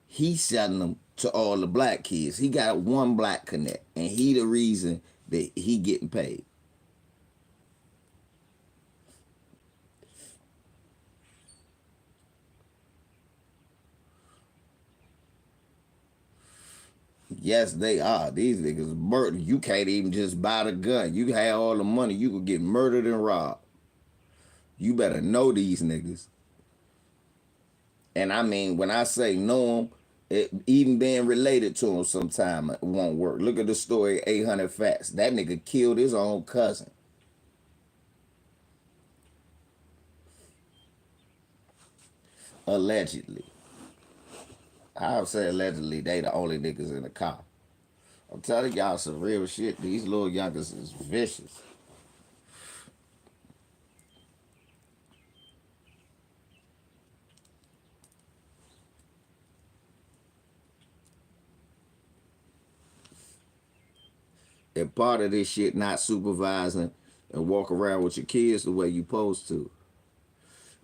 He's selling them to all the black kids. He got one black connect, and he the reason that he getting paid. Yes, they are. These niggas murder. You can't even just buy the gun. You have all the money, you could get murdered and robbed. You better know these niggas. And I mean, when I say know them, even being related to them sometime it won't work. Look at the story 800 Facts. That nigga killed his own cousin. Allegedly. I'll say allegedly they the only niggas in the car. I'm telling y'all some real shit. These little youngers is vicious. And part of this shit not supervising and walk around with your kids the way you supposed to.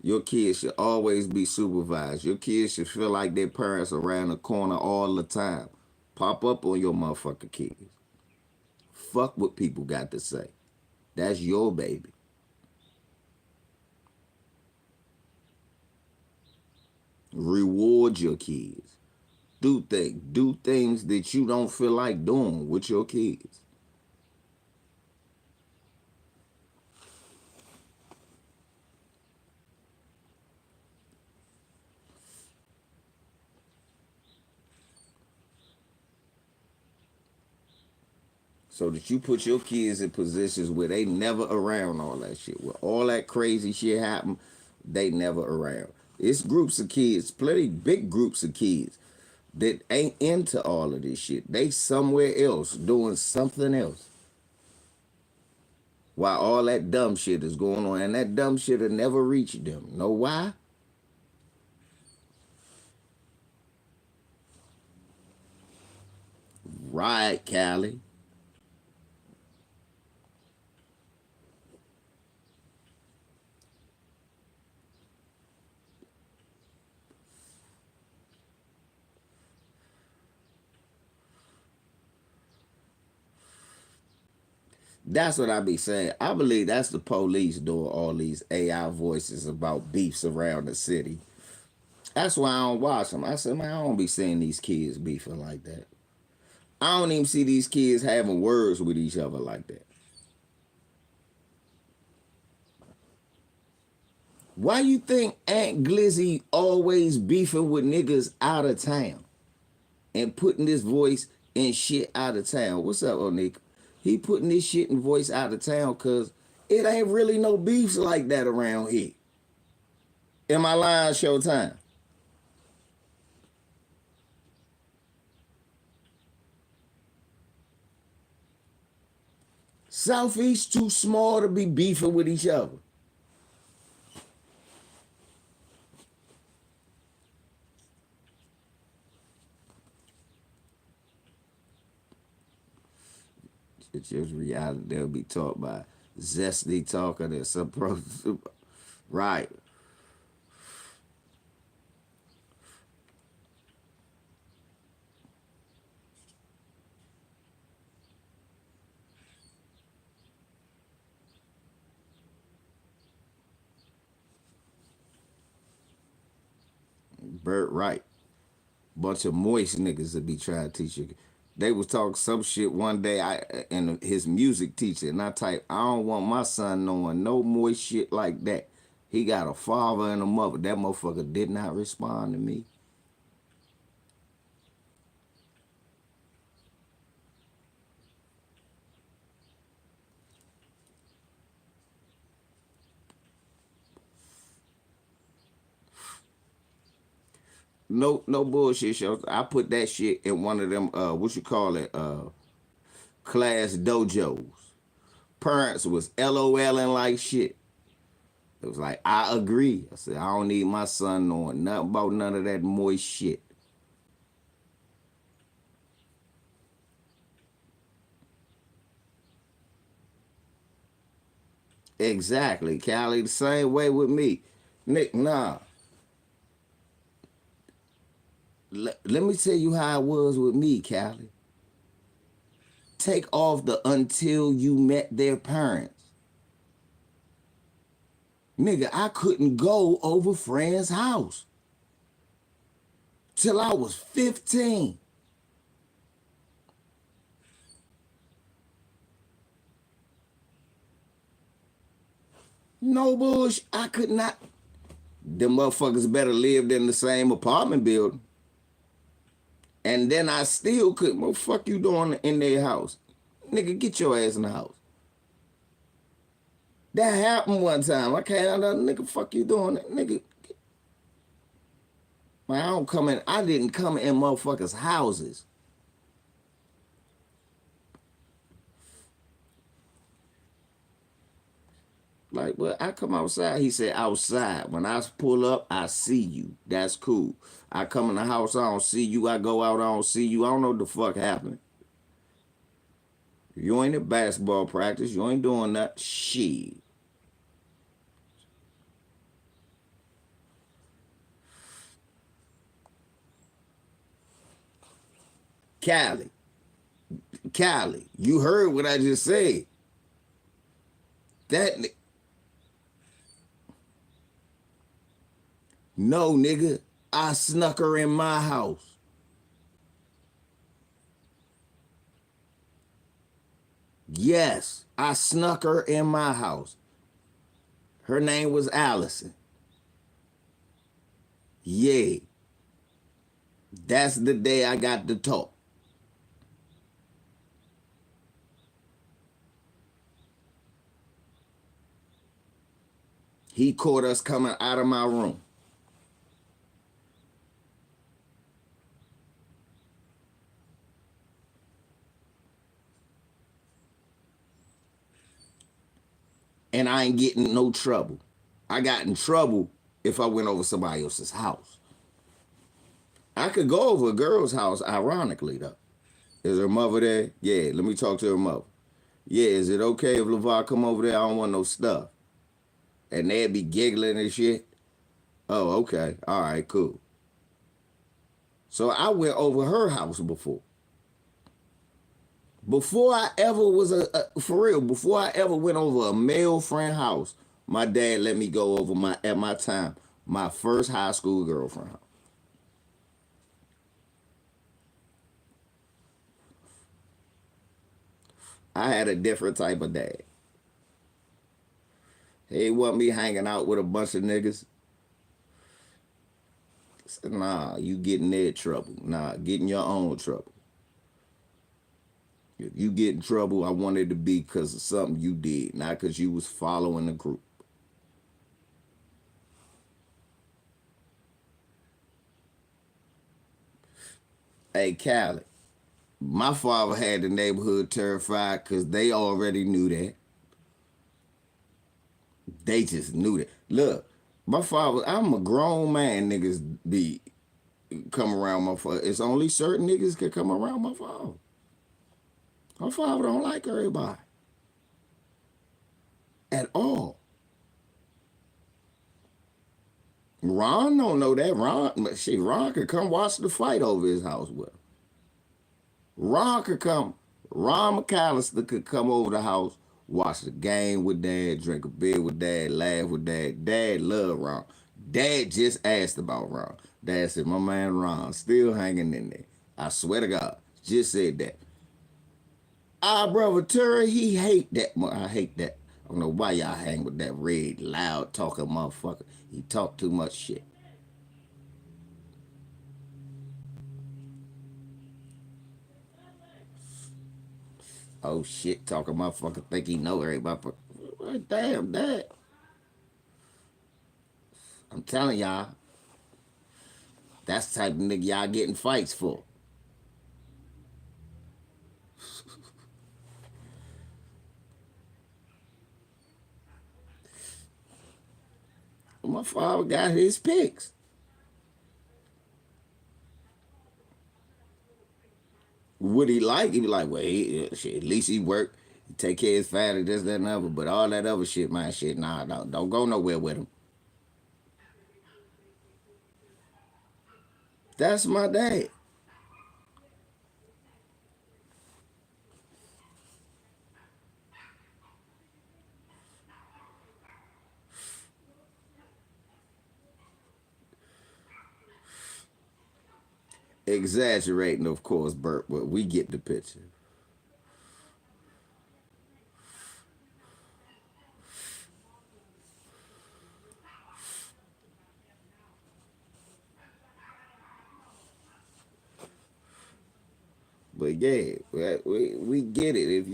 Your kids should always be supervised. Your kids should feel like their parents around the corner all the time. Pop up on your motherfucking kids. Fuck what people got to say. That's your baby. Reward your kids. Do things that you don't feel like doing with your kids. So that you put your kids in positions where they never around all that shit. Where all that crazy shit happen, they never around. It's groups of kids, plenty big groups of kids that ain't into all of this shit. They somewhere else doing something else. While all that dumb shit is going on. And that dumb shit will never reach them. Know why? Right, Callie. That's what I be saying. I believe that's the police doing all these AI voices about beefs around the city. That's why I don't watch them. I said, man, I don't be seeing these kids beefing like that. I don't even see these kids having words with each other like that. Why you think Aunt Glizzy always beefing with niggas out of town and putting this voice and shit out of town? What's up, Onika? He putting this shit and voice out of town because it ain't really no beefs like that around here. Am I lying, Showtime? Southeast too small to be beefing with each other. It's just reality. They'll be taught by zesty talker that's some pro. Right. Bert Wright. Bunch of moist niggas that be trying to teach you. They was talking some shit one day and his music teacher, and I type, I don't want my son knowing no moist shit like that. He got a father and a mother. That motherfucker did not respond to me. No bullshit shows. I put that shit in one of them what you call it, class dojos. Parents was LOLing like shit. It was like, I agree. I said, I don't need my son knowing nothing about none of that moist shit. Exactly. Callie, the same way with me. Nick, nah. Let me tell you how it was with me, Callie. Take off the until you met their parents. Nigga, I couldn't go over friend's house till I was 15. No bullshit. I could not. Them motherfuckers better lived in the same apartment building. And then I still couldn't. What the fuck you doing in their house? Nigga, get your ass in the house. That happened one time. I came out, nigga, fuck you doing? Nigga, man, I didn't come in motherfuckers' houses. Like, well, I come outside. He said, outside. When I pull up, I see you. That's cool. I come in the house, I don't see you. I go out, I don't see you. I don't know what the fuck happened. You ain't at basketball practice. You ain't doing that. Shit. Cali. Cali. You heard what I just said. That no nigga. I snuck her in my house. Yes, I snuck her in my house. Her name was Allison. Yeah, that's the day I got to talk. He caught us coming out of my room. And I ain't getting no trouble. I got in trouble if I went over somebody else's house. I could go over a girl's house, ironically, though. Is her mother there? Yeah, let me talk to her mother. Yeah, is it okay if LeVar come over there? I don't want no stuff. And they'd be giggling and shit. Oh, okay. All right, cool. So I went over her house before. Before I ever was for real, before I ever went over a male friend house, my dad let me go over at my time, my first high school girlfriend house. I had a different type of dad. He want me hanging out with a bunch of niggas. I said, nah, you getting their trouble. Nah, getting your own trouble. If you get in trouble, I want it to be because of something you did, not because you was following the group. Hey, Callie, my father had the neighborhood terrified because they already knew that. They just knew that. Look, my father, I'm a grown man, niggas be come around my father. It's only certain niggas can come around my father. My father don't like everybody. At all. Ron don't know that. Ron could come watch the fight over his house with him. Ron could come. Ron McAllister could come over the house, watch the game with dad, drink a beer with dad, laugh with dad. Dad loved Ron. Dad just asked about Ron. Dad said, my man Ron still hanging in there. I swear to God. Just said that. Our brother Terry, he hate that. I hate that. I don't know why y'all hang with that red, loud talking motherfucker. He talk too much shit. Oh shit, talking motherfucker think he know everybody. Damn, Dad. I'm telling y'all, that's the type of nigga y'all getting fights for. My father got his picks. What he like? He be like, well, shit, at least he work. He take care of his family, this, that, and other. But all that other shit, man, shit, nah, don't go nowhere with him. That's my dad. Exaggerating, of course, Bert, but we get the picture. But yeah, we get it.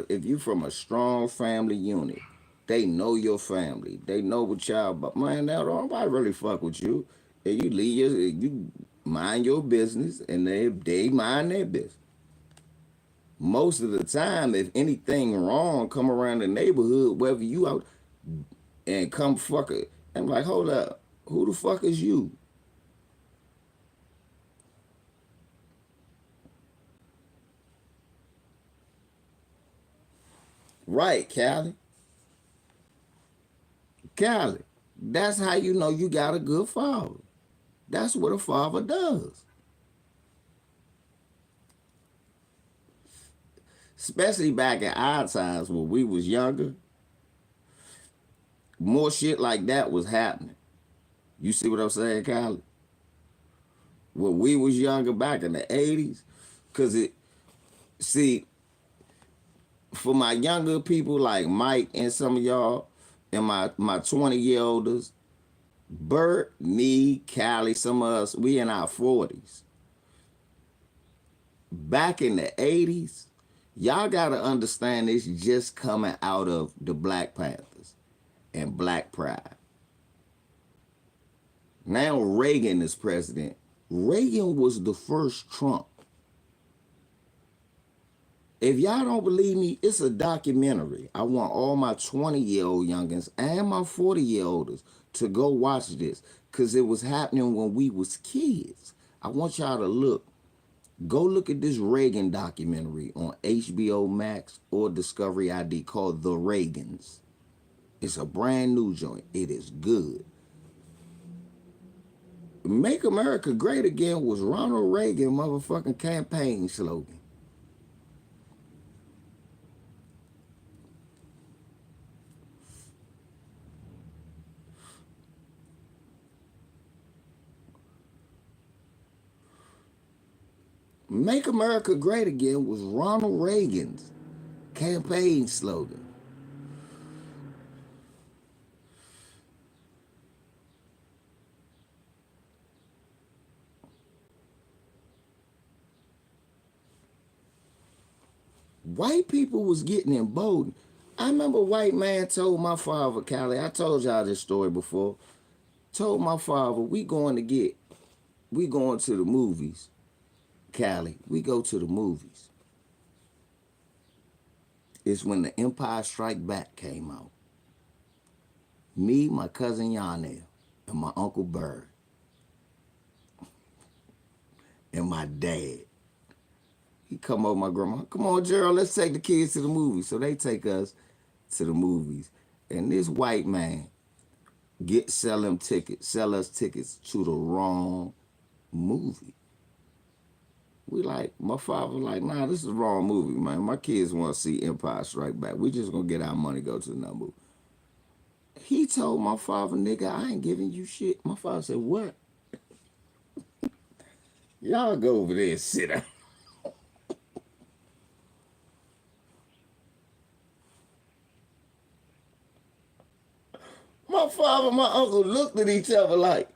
If you from a strong family unit, they know your family. They know what y'all. But man, now nobody really fuck with you. And you mind your business, and they mind their business. Most of the time, if anything wrong come around the neighborhood, whether you out and come fuck it, I'm like, hold up, who the fuck is you? Right, Callie. Callie. That's how you know you got a good father. That's what a father does. Especially back in our times when we was younger, more shit like that was happening. You see what I'm saying, Callie? When we was younger back in the 80s, cause see, for my younger people like Mike and some of y'all, and my 20-year-olders, Bert, me, Callie, some of us, we in our 40s. Back in the 80s, y'all gotta understand this just coming out of the Black Panthers and Black Pride. Now Reagan is president. Reagan was the first Trump. If y'all don't believe me, it's a documentary. I want all my 20-year-old youngins and my 40-year-olds to go watch this because it was happening when we was kids. I want y'all to look. Go look at this Reagan documentary on HBO Max or Discovery ID called The Reagans. It's a brand new joint. It is good. Make America Great Again was Ronald Reagan motherfucking campaign slogan. Make America Great Again was Ronald Reagan's campaign slogan. White people was getting emboldened. I remember a white man told my father, Callie, I told y'all this story before, told my father, we going to the movies, Callie. We go to the movies. It's when The Empire Strike Back came out. Me, my cousin Yonel, and my Uncle Bird, and my dad. He come over my grandma. Come on, Gerald, let's take the kids to the movies. So they take us to the movies. And this white man sell us tickets to the wrong movie. We like, my father like, nah, this is the wrong movie, man. My kids want to see Empire Strike Back. We just gonna get our money, go to another movie. He told my father, nigga, I ain't giving you shit. My father said, what? Y'all go over there and sit down. My father and my uncle looked at each other like,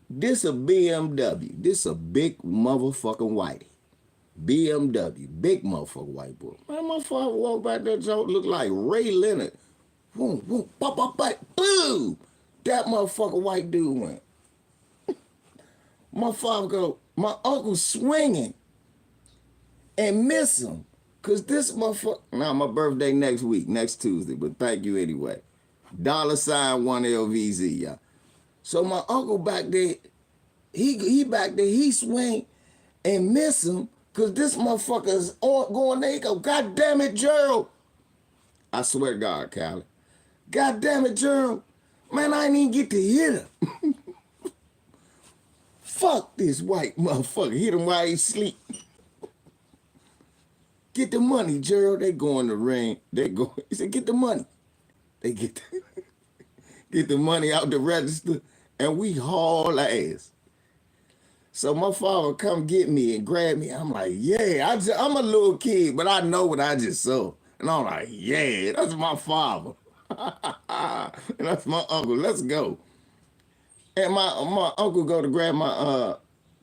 this a BMW. This a big motherfucking whitey. BMW. Big motherfucking white boy. Man, my father walked by that joke, looked like Ray Leonard. Boom, boom, bop, bop, bop, boom. That motherfucking white dude went. My father go, my uncle swinging and miss him. Cause this motherfucker, now my birthday next week, next Tuesday, but thank you anyway. $1LVZ, y'all. So my uncle back there, he back there, he swing and miss him, cause this motherfucker is going there. He go, God damn it, Gerald. I swear to God, Callie. God damn it, Gerald. Man, I ain't even get to hit him. Fuck this white motherfucker. Hit him while he sleep. Get the money, Gerald. They go in the ring. They go. He said, get the money. They get the money out the register, and we haul ass. So my father come get me and grab me. I'm like, yeah, I'm a little kid, but I know what I just saw. And I'm like, yeah, that's my father. And that's my uncle. Let's go. And my uncle go to grab my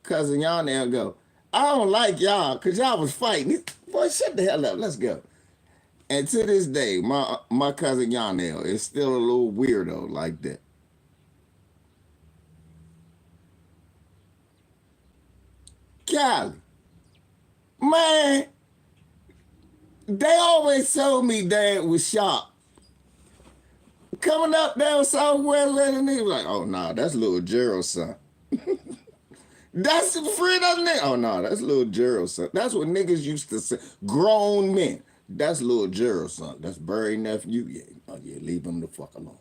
cousin y'all there and go, I don't like y'all because y'all was fighting. Boy, shut the hell up. Let's go. And to this day, my cousin Yonel is still a little weirdo like that. Callie, man, they always told me Dad was sharp. Coming up down Southwest, and he was like, oh, nah, that's little Gerald's son. That's the friend of nigga. Oh no, that's little Gerald's son. That's what niggas used to say. Grown men. That's little Gerald's son. That's Barry nephew. Yeah, oh yeah, leave him the fuck alone.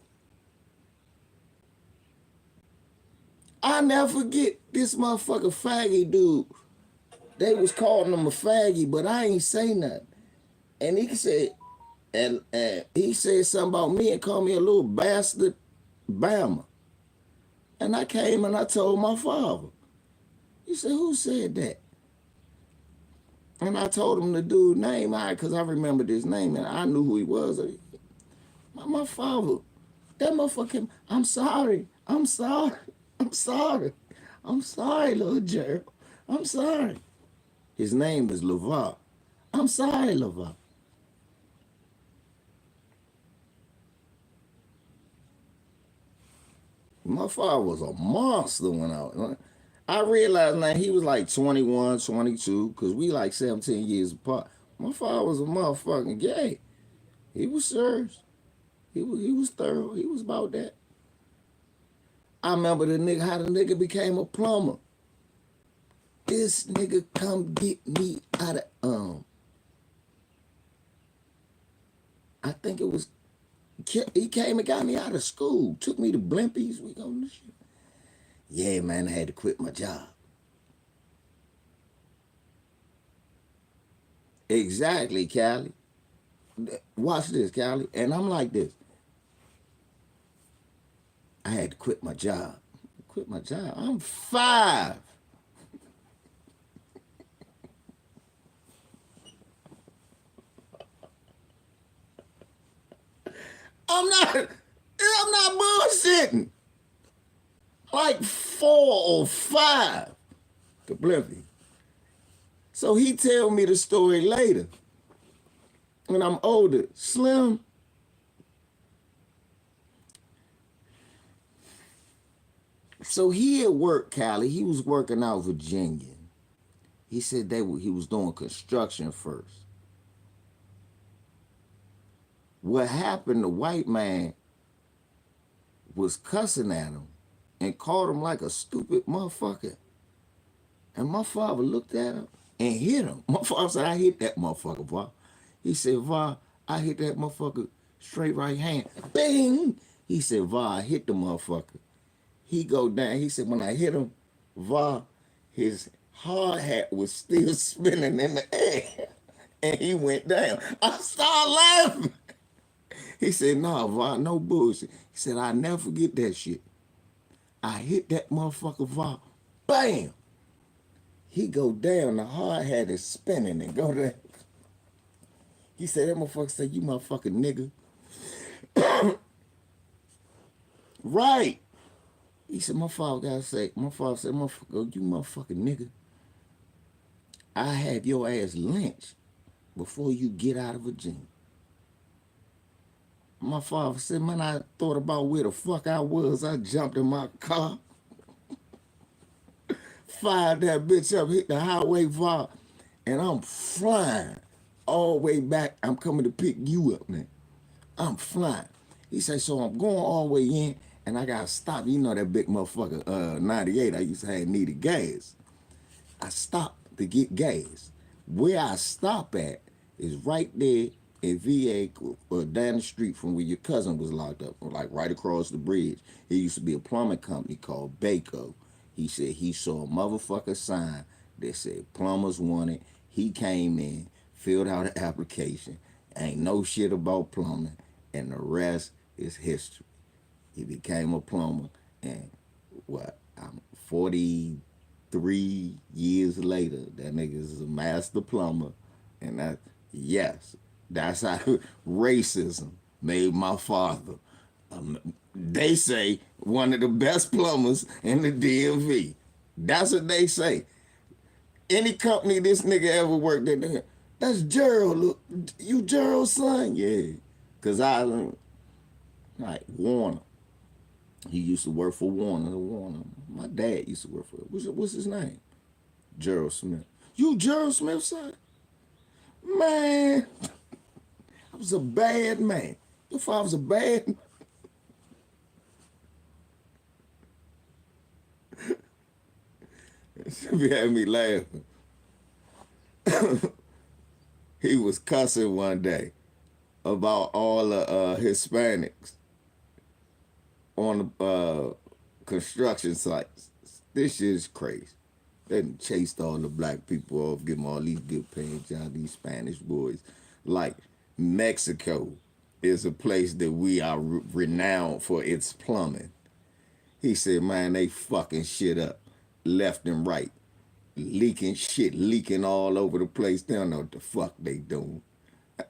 I never forget this motherfucker faggy dude. They was calling him a faggy, but I ain't say nothing. And he said, and he said something about me and called me a little bastard Bama. And I came and I told my father. He said, who said that? And I told him the dude's name, because I remembered his name and I knew who he was. My father, that motherfucker came, I'm sorry, I'm sorry, I'm sorry, I'm sorry, little Gerald, I'm sorry. His name is LeVar. I'm sorry, LeVar. My father was a monster when I realized now he was like 21, 22, because we like 17 years apart. My father was a motherfucking gay. He was serious. He was thorough. He was about that. I remember how the nigga became a plumber. This nigga come get me out of I think it was he came and got me out of school. Took me to Blimpies. We go this shit. Yeah, man, I had to quit my job. Exactly, Callie. Watch this, Callie. And I'm like this. I had to quit my job. Quit my job. I'm 5. I'm not bullshitting. Like 4 or 5 to Blimpy. So he tell me the story later. When I'm older, Slim. So he at work, Callie. He was working out Virginia. He said he was doing construction first. What happened, the white man was cussing at him and called him like a stupid motherfucker. And my father looked at him and hit him. My father said, I hit that motherfucker, Va. He said, Va, I hit that motherfucker straight right hand. Bing! He said, Va, I hit the motherfucker. He go down. He said, when I hit him, Va, his hard hat was still spinning in the air. And he went down. I started laughing. He said, nah, Va, no bullshit. He said, I'll never forget that shit. I hit that motherfucker, Va. Bam! He go down. The hard hat is spinning and go down. He said, that motherfucker said, you motherfucking nigga. Right. He said, my father said, motherfucker, you motherfucking nigga. I have your ass lynched before you get out of Virginia. My father said, man, I thought about where the fuck I was. I jumped in my car, fired that bitch up, hit the highway valve, and I'm flying all the way back. I'm coming to pick you up, man. I'm flying. He said, so I'm going all the way in, and I got to stop. You know that big motherfucker, 98, I used to have needed gas. I stopped to get gas. Where I stop at is right there in VA, down the street from where your cousin was locked up, like right across the bridge. It used to be a plumbing company called Baco. He said he saw a motherfucker sign that said plumbers wanted. He came in, filled out an application, ain't no shit about plumbing, and the rest is history. He became a plumber, and I'm 43 years later, that nigga is a master plumber, and that's how racism made my father. They say one of the best plumbers in the DMV. That's what they say. Any company this nigga ever worked at, that's Gerald. Look, you Gerald's son? Yeah. Because like Warner. He used to work for Warner. My dad used to work for what's his name? Gerald Smith. You Gerald Smith's son? Man, I was a bad man. Your father's a bad man. She had me laughing. He was cussing one day about all the Hispanics on the construction sites. This shit is crazy. They done chased all the black people off, give them all these good paying jobs, these Spanish boys. Like Mexico is a place that we are renowned for its plumbing. He said, man, they fucking shit up left and right. Leaking shit, leaking all over the place. They don't know what the fuck they doing.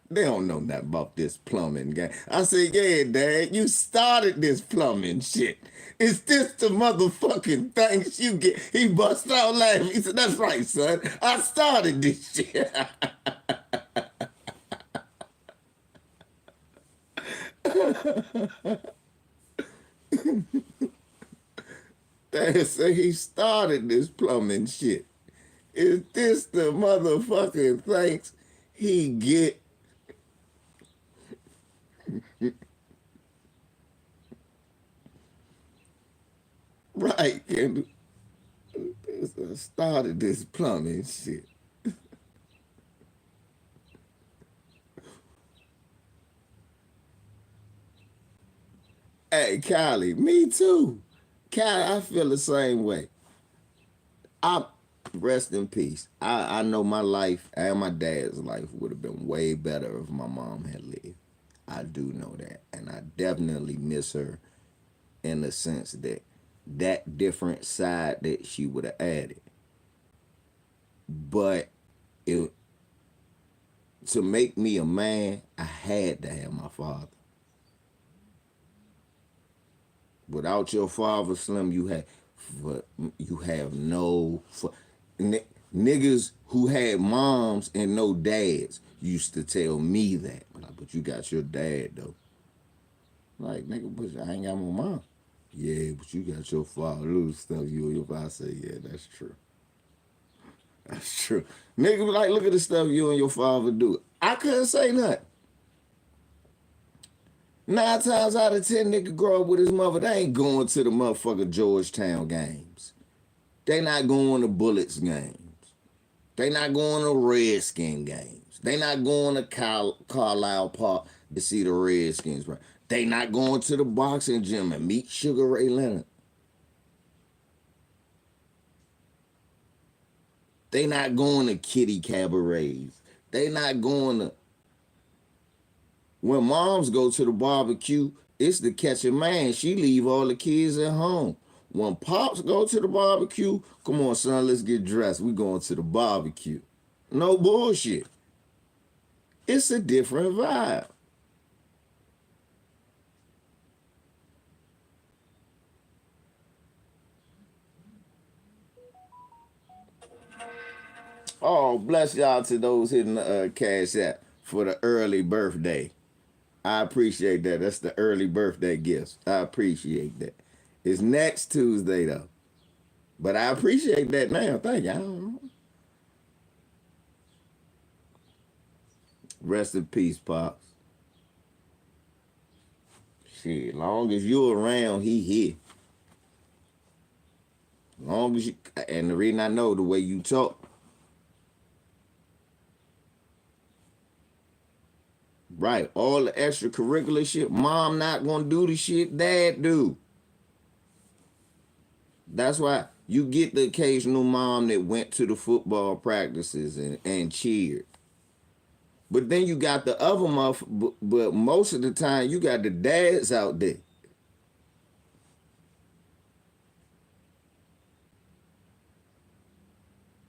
They don't know nothing about this plumbing game. I said, yeah, Dad, you started this plumbing shit. Is this the motherfucking thanks you get? He bust out laughing. He said, that's right, son. I started this shit. Dad said he started this plumbing shit. Is this the motherfucking thanks he get? Right, Kendall. I started this plumbing shit. Hey, Kylie, me too. Kylie, I feel the same way. I rest in peace. I know my life and my dad's life would have been way better if my mom had lived. I do know that. And I definitely miss her in the sense that that different side that she would have added. But it, to make me a man, I had to have my father. Without your father, Slim, you have no. Niggas who had moms and no dads used to tell me that, but you got your dad though. Like nigga, but I ain't got my mom. Yeah, but you got your father. Little stuff you and your father say, yeah, that's true. That's true. Nigga, like look at the stuff you and your father do. I couldn't say nothing. 9 times out of 10, nigga grow up with his mother. They ain't going to the motherfucker Georgetown games. They not going to Bullets games. They not going to Redskin games. They not going to Carlisle Park to see the Redskins. Right? They not going to the boxing gym and meet Sugar Ray Leonard. They not going to kitty cabarets. They not going to. When moms go to the barbecue, it's to catch a man. She leave all the kids at home. When pops go to the barbecue, come on, son, let's get dressed. We going to the barbecue. No bullshit. It's a different vibe. Oh, bless y'all to those hitting the cash app for the early birthday. I appreciate that. That's the early birthday gifts. I appreciate that. It's next Tuesday though. But I appreciate that now. Thank you. I don't know. Rest in peace, Pops. Shit, long as you around, he here. Long as you, and the reason I know the way you talk, right? All the extracurricular shit, mom not gonna do the shit dad do. That's why you get the occasional mom that went to the football practices and cheered. But then you got the other month, but most of the time you got the dads out there.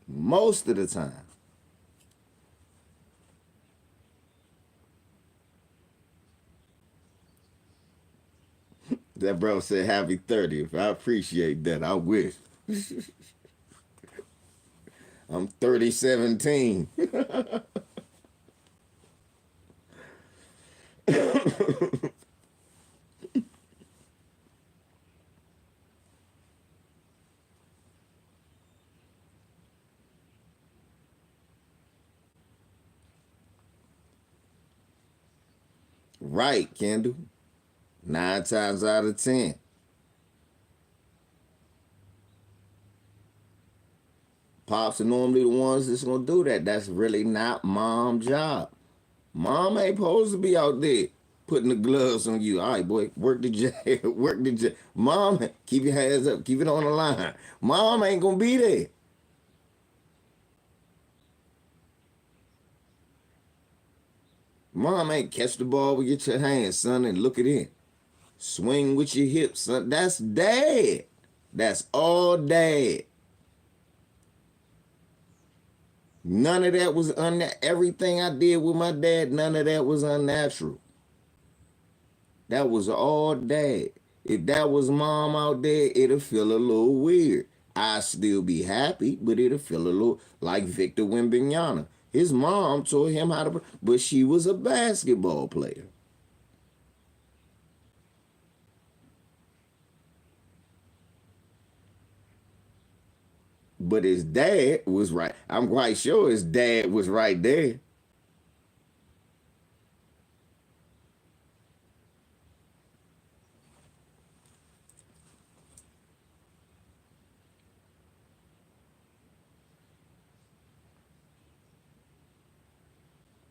Most of the time. That bro said happy 30th. I appreciate that. I wish. I'm 3017. Right, Kendall. 9 times out of 10. Pops are normally the ones that's gonna do that. That's really not mom's job. Mom ain't supposed to be out there putting the gloves on you. All right, boy, work the job. Work the job. Mom, keep your hands up. Keep it on the line. Mom ain't gonna be there. Mom ain't catch the ball with your hands, son, and look it in. Swing with your hips, son. That's dad. That's all dad. None of that was everything I did with my dad, none of that was unnatural. That was all dad. If that was mom out there, it'll feel a little weird. I still be happy, but it'll feel a little like Victor Wembanyama. His mom taught him how to, but she was a basketball player. But his dad was right. I'm quite sure his dad was right there.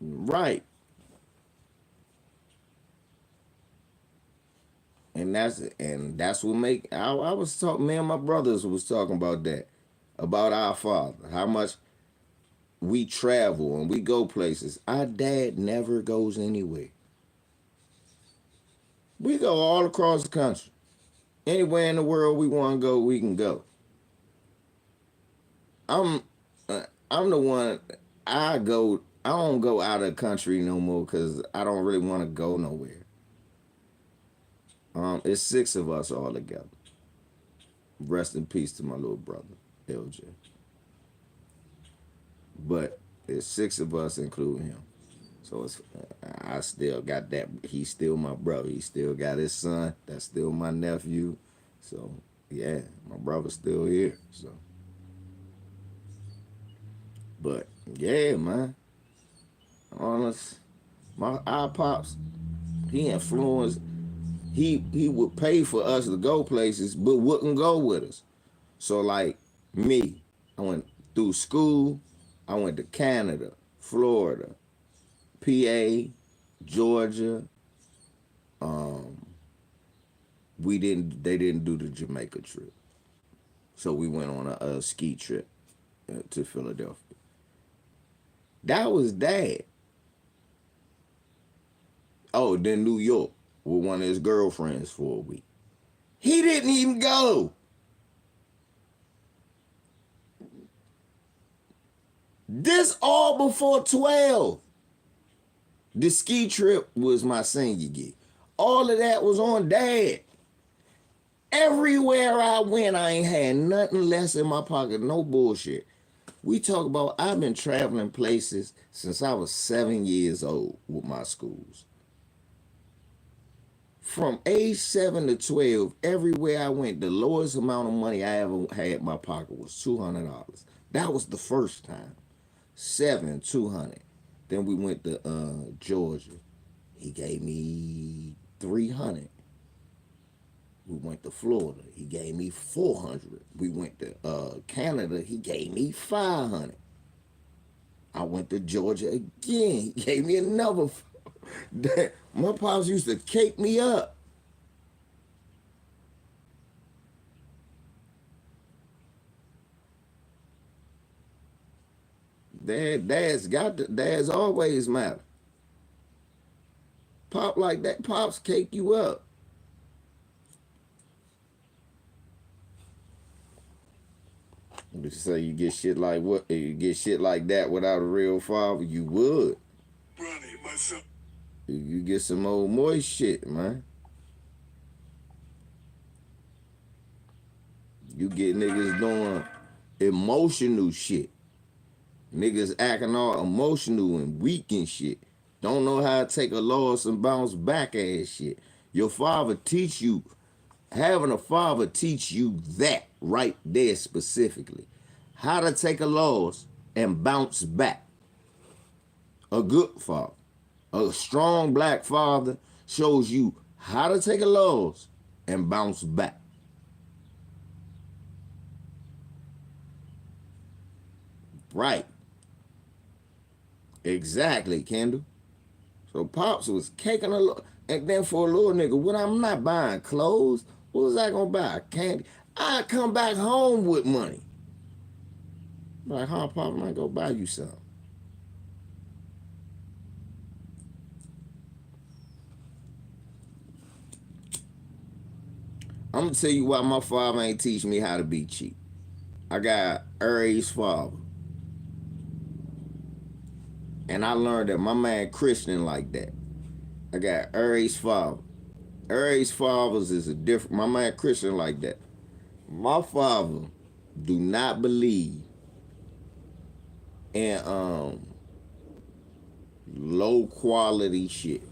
Right. And that's what make I was talking, me and my brothers was talking about that, about our father, how much we travel and we go places. Our dad never goes anywhere. We go all across the country. Anywhere in the world we want to go, we can go. I'm I'm the one. I don't go out of the country no more because I don't really want to go nowhere. It's six of us all together. Rest in peace to my little brother, LJ. But it's six of us, including him. So I still got that. He's still my brother. He still got his son. That's still my nephew. So yeah, my brother's still here. So, but yeah, man. Honest, my our pops, he influenced. He would pay for us to go places, but wouldn't go with us. So like me, I went through school. I went to Canada, Florida, PA, Georgia. Um, we didn't. They didn't do the Jamaica trip, so we went on a ski trip to Philadelphia. That was dad. Oh, then New York with one of his girlfriends for a week. He didn't even go. This all before 12. The ski trip was my senior year. All of that was on dad. Everywhere I went, I ain't had nothing less in my pocket. No bullshit. We talk about, I've been traveling places since I was 7 years old with my schools. From age 7 to 12, everywhere I went, the lowest amount of money I ever had in my pocket was $200. That was the first time. 7, 200. Then we went to Georgia. He gave me 300. We went to Florida. He gave me 400. We went to Canada. He gave me 500. I went to Georgia again. He gave me another. My pops used to cake me up. Dad's always matter. Pop like that, pops cake you up. You say you get shit like what? You get shit like that without a real father, you would. Ronnie, myself. You get some old moist shit, man. You get niggas doing emotional shit. Niggas acting all emotional and weak and shit. Don't know how to take a loss and bounce back ass shit. Your father teach you, having a father teach you that right there specifically. How to take a loss and bounce back. A good father. A strong black father shows you how to take a loss and bounce back. Right. Exactly, Kendall. So Pops was caking a little, and then for a little nigga, when I'm not buying clothes, what was I gonna buy? Candy. I come back home with money. Like, huh, Pop, I might go buy you something. I'm gonna tell you why my father ain't teach me how to be cheap. I got Aries father, and I learned that my man Christian like that. I got Aries father. Aries fathers is a different. My man Christian like that. My father do not believe in low quality shit.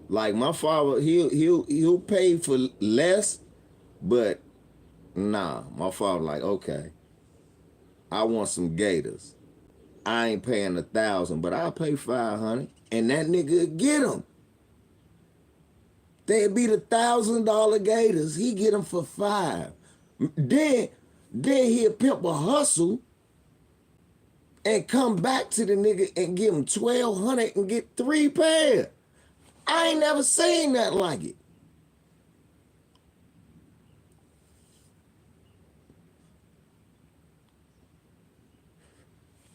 Like my father, he'll pay for less, but nah, my father like, okay, I want some gators. I ain't paying 1,000, but I'll pay 500, and that nigga get them. They'd be the $1,000 gators. He get them for 5. Then, then he'll pimp a hustle and come back to the nigga and give him 1,200 and get 3 pair. I ain't never seen that like it.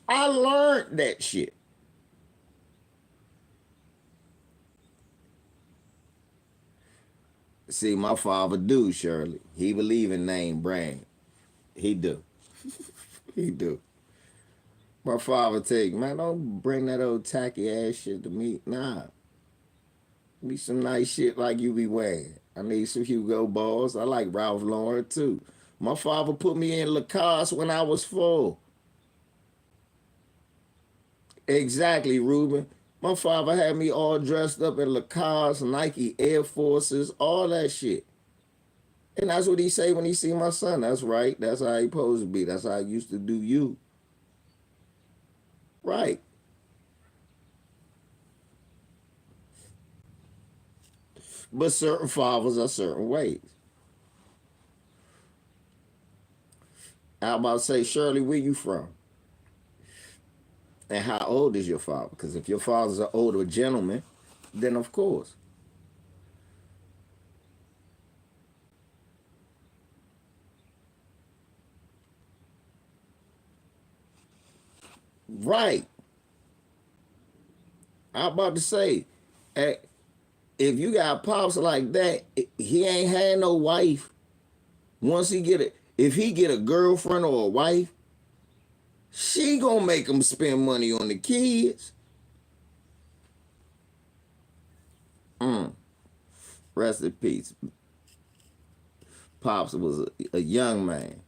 I learned that shit. See, my father do, Shirley. He believe in name brand. He do. He do. My father tell you, man, don't bring that old tacky ass shit to me. Nah. Need some nice shit like you be wearing. I need some Hugo Boss. I like Ralph Lauren too. My father put me in Lacoste when I was 4. Exactly, Ruben. My father had me all dressed up in Lacoste, Nike Air Forces, all that shit. And that's what he say when he see my son. That's right. That's how he supposed to be. That's how I used to do you. Right. But certain fathers are certain ways. I about to say, Shirley, where you from? And how old is your father? Because if your father's an older gentleman, then of course. Right. I'm about to say, eh, if you got pops like that, he ain't had no wife. Once he get it, if he get a girlfriend or a wife, she gonna make him spend money on the kids. Mm. Rest in peace. Pops was a young man.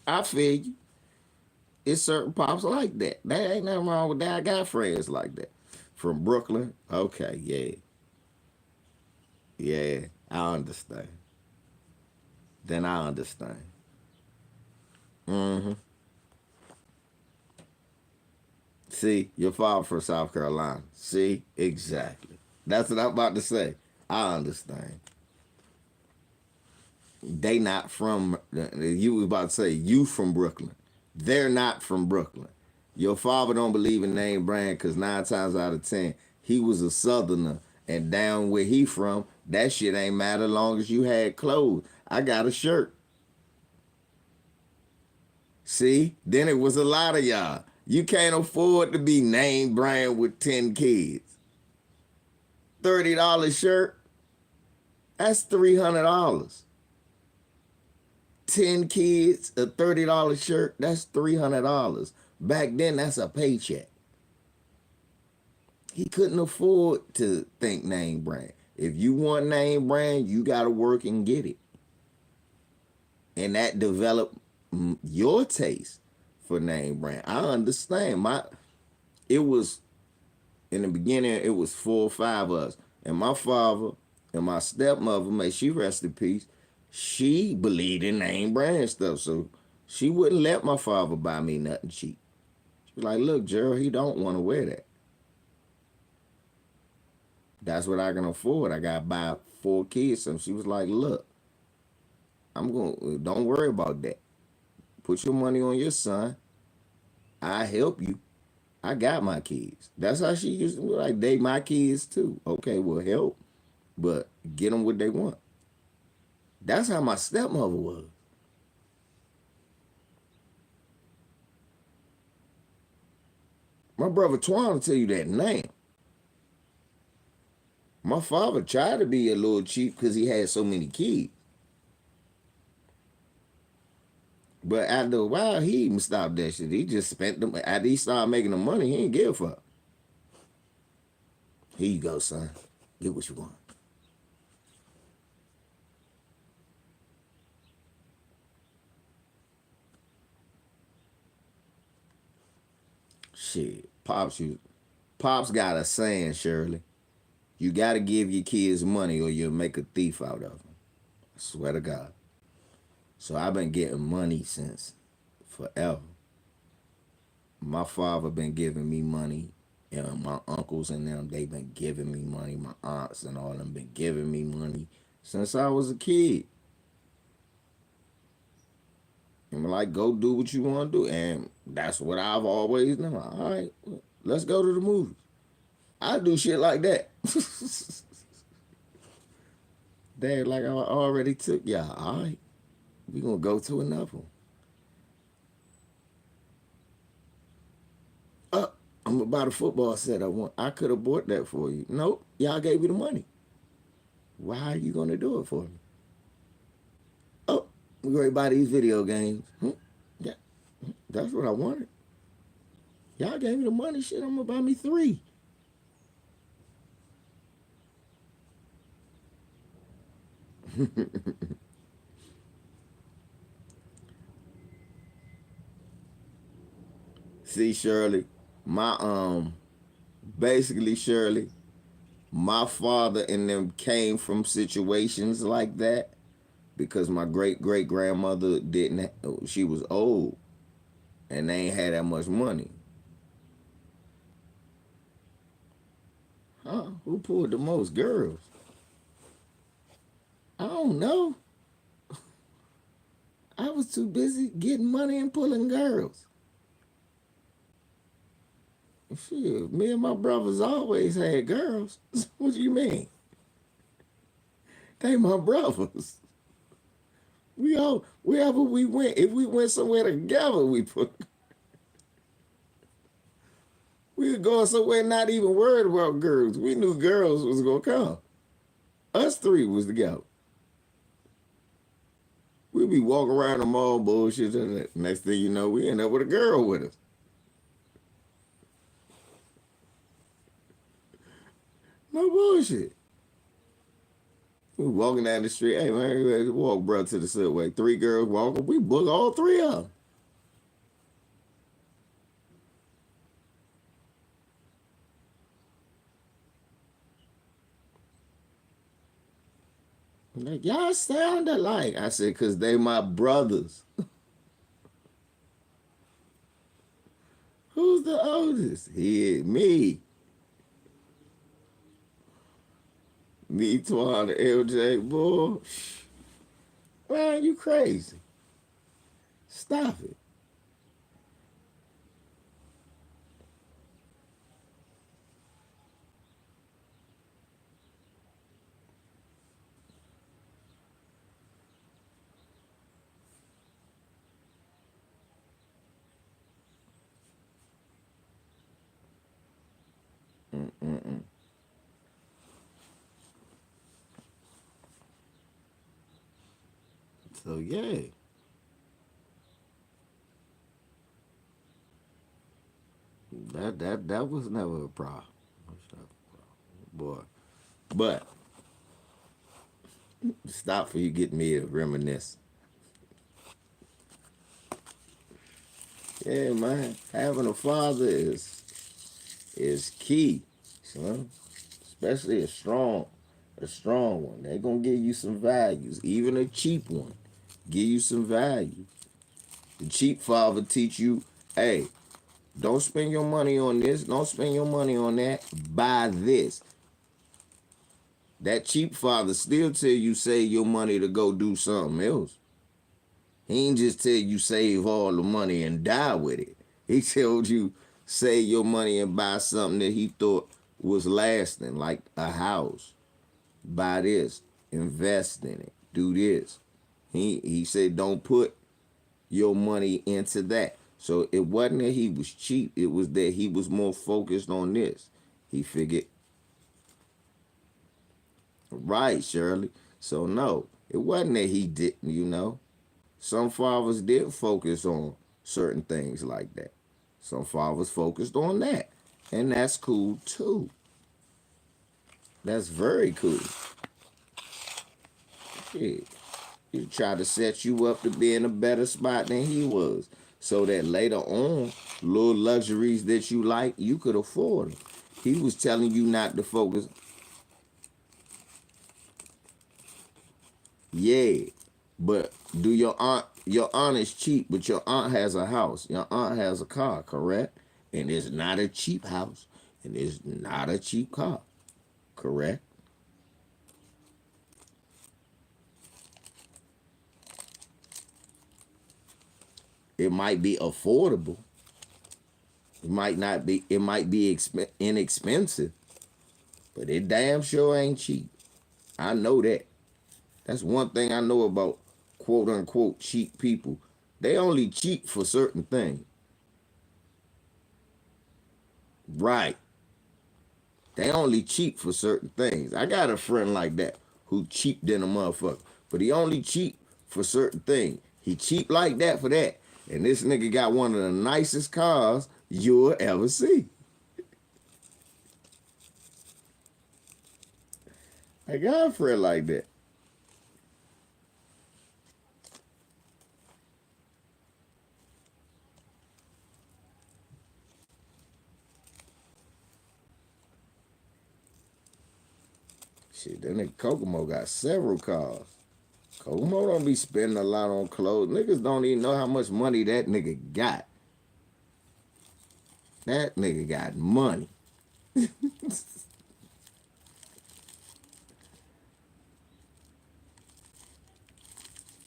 I feel you. It's certain pops like that. There ain't nothing wrong with that. I got friends like that. From Brooklyn. Okay, yeah. Yeah, I understand. Then I understand. Mm-hmm. See, your father from South Carolina. See, exactly. That's what I'm about to say. I understand. They not from. You was about to say you from Brooklyn. They're not from Brooklyn. Your father don't believe in name brand because 9 times out of 10 he was a Southerner, and down where he from, that shit ain't matter long as you had clothes. I got a shirt. See, then it was a lot of y'all. You can't afford to be name brand with 10 kids. $30 shirt, that's $300. 10 kids, a $30 shirt, that's $300. Back then, that's a paycheck. He couldn't afford to think name brand. If you want name brand, you got to work and get it. And that developed your taste for name brand. I understand. It was in the beginning, it was 4 or 5 of us. And my father and my stepmother, may she rest in peace, she believed in name brand stuff. So she wouldn't let my father buy me nothing cheap. She was like, look, Gerald, he don't want to wear that. That's what I can afford. I got to buy 4 kids. And she was like, look, don't worry about that. Put your money on your son. I help you. I got my kids. That's how she used to be like, they my kids too. Okay, well, help, but get them what they want. That's how my stepmother was. My brother Twan will tell you that now. My father tried to be a little cheap because he had so many kids. But after a while, he even stopped that shit. He just spent them. After he started making the money, he didn't give a fuck. Here you go, son. Get what you want. Shit. Pops got a saying, Shirley. You got to give your kids money or you'll make a thief out of them. I swear to God. So I've been getting money since forever. My father been giving me money. And my uncles and them, they been giving me money. My aunts and all them been giving me money since I was a kid. And I'm like, go do what you want to do. And that's what I've always done. All right, let's go to the movies. I do shit like that. Dad, like I already took y'all. All right, we gonna go to another one. I'm about a football set I want. I could have bought that for you. Nope, y'all gave me the money. Why are you gonna do it for me? Oh, we're gonna buy these video games. Yeah, that's what I wanted. Y'all gave me the money. Shit, I'm gonna buy me 3. See, Shirley, my basically Shirley, my father and them came from situations like that because my great great grandmother didn't. She was old, and they ain't had that much money. Huh? Who pulled the most girls? I don't know. I was too busy getting money and pulling girls. Shit, me and my brothers always had girls. What do you mean? They my brothers. Wherever we went, if we went somewhere together, we were going somewhere not even worried about girls. We knew girls was gonna come. Us 3 was together. We'd be walking around the mall bullshit. Next thing you know, we end up with a girl with us. No bullshit. We walking down the street. Hey man, walk bro to the subway. 3 girls walking. We book all 3 of them. Like, y'all sound alike. I said, cause they my brothers. Who's the oldest? He, me. Me, Twan, the LJ, boy. Man, you crazy. Stop it. Mm-mm. So yeah. That was never a problem. Boy. But stop for you getting me to reminisce. Yeah, man. Having a father is key, son. Especially a strong one. They're gonna give you some values. Even a cheap one. Give you some value. The cheap father teach you, hey, don't spend your money on this. Don't spend your money on that. Buy this. That cheap father still tell you save your money to go do something else. He ain't just tell you save all the money and die with it. He told you save your money and buy something that he thought was lasting, like a house. Buy this, invest in it, do this. He said don't put your money into that. So it wasn't that he was cheap, it was that he was more focused on this. He figured, right, Shirley. So no, it wasn't that he didn't. Some fathers did focus on certain things like that. Some fathers focused on that. And that's cool too. That's very cool. Shit. He tried to set you up to be in a better spot than he was. So that later on, little luxuries that you like, you could afford them. He was telling you not to focus. Yeah. But do your aunt is cheap, but your aunt has a house. Your aunt has a car, correct? And it's not a cheap house. And it's not a cheap car. Correct? It might be affordable. It might not be. It might be inexpensive, but it damn sure ain't cheap. I know that. That's one thing I know about quote unquote cheap people. They only cheap for certain things. Right. They only cheap for certain things. I got a friend like that who cheap than a motherfucker, but he only cheap for certain things. He cheap like that for that. And this nigga got one of the nicest cars you'll ever see. I got a friend like that. Shit, that nigga Kokomo got several cars. Kokomo don't be spending a lot on clothes. Niggas don't even know how much money that nigga got. That nigga got money.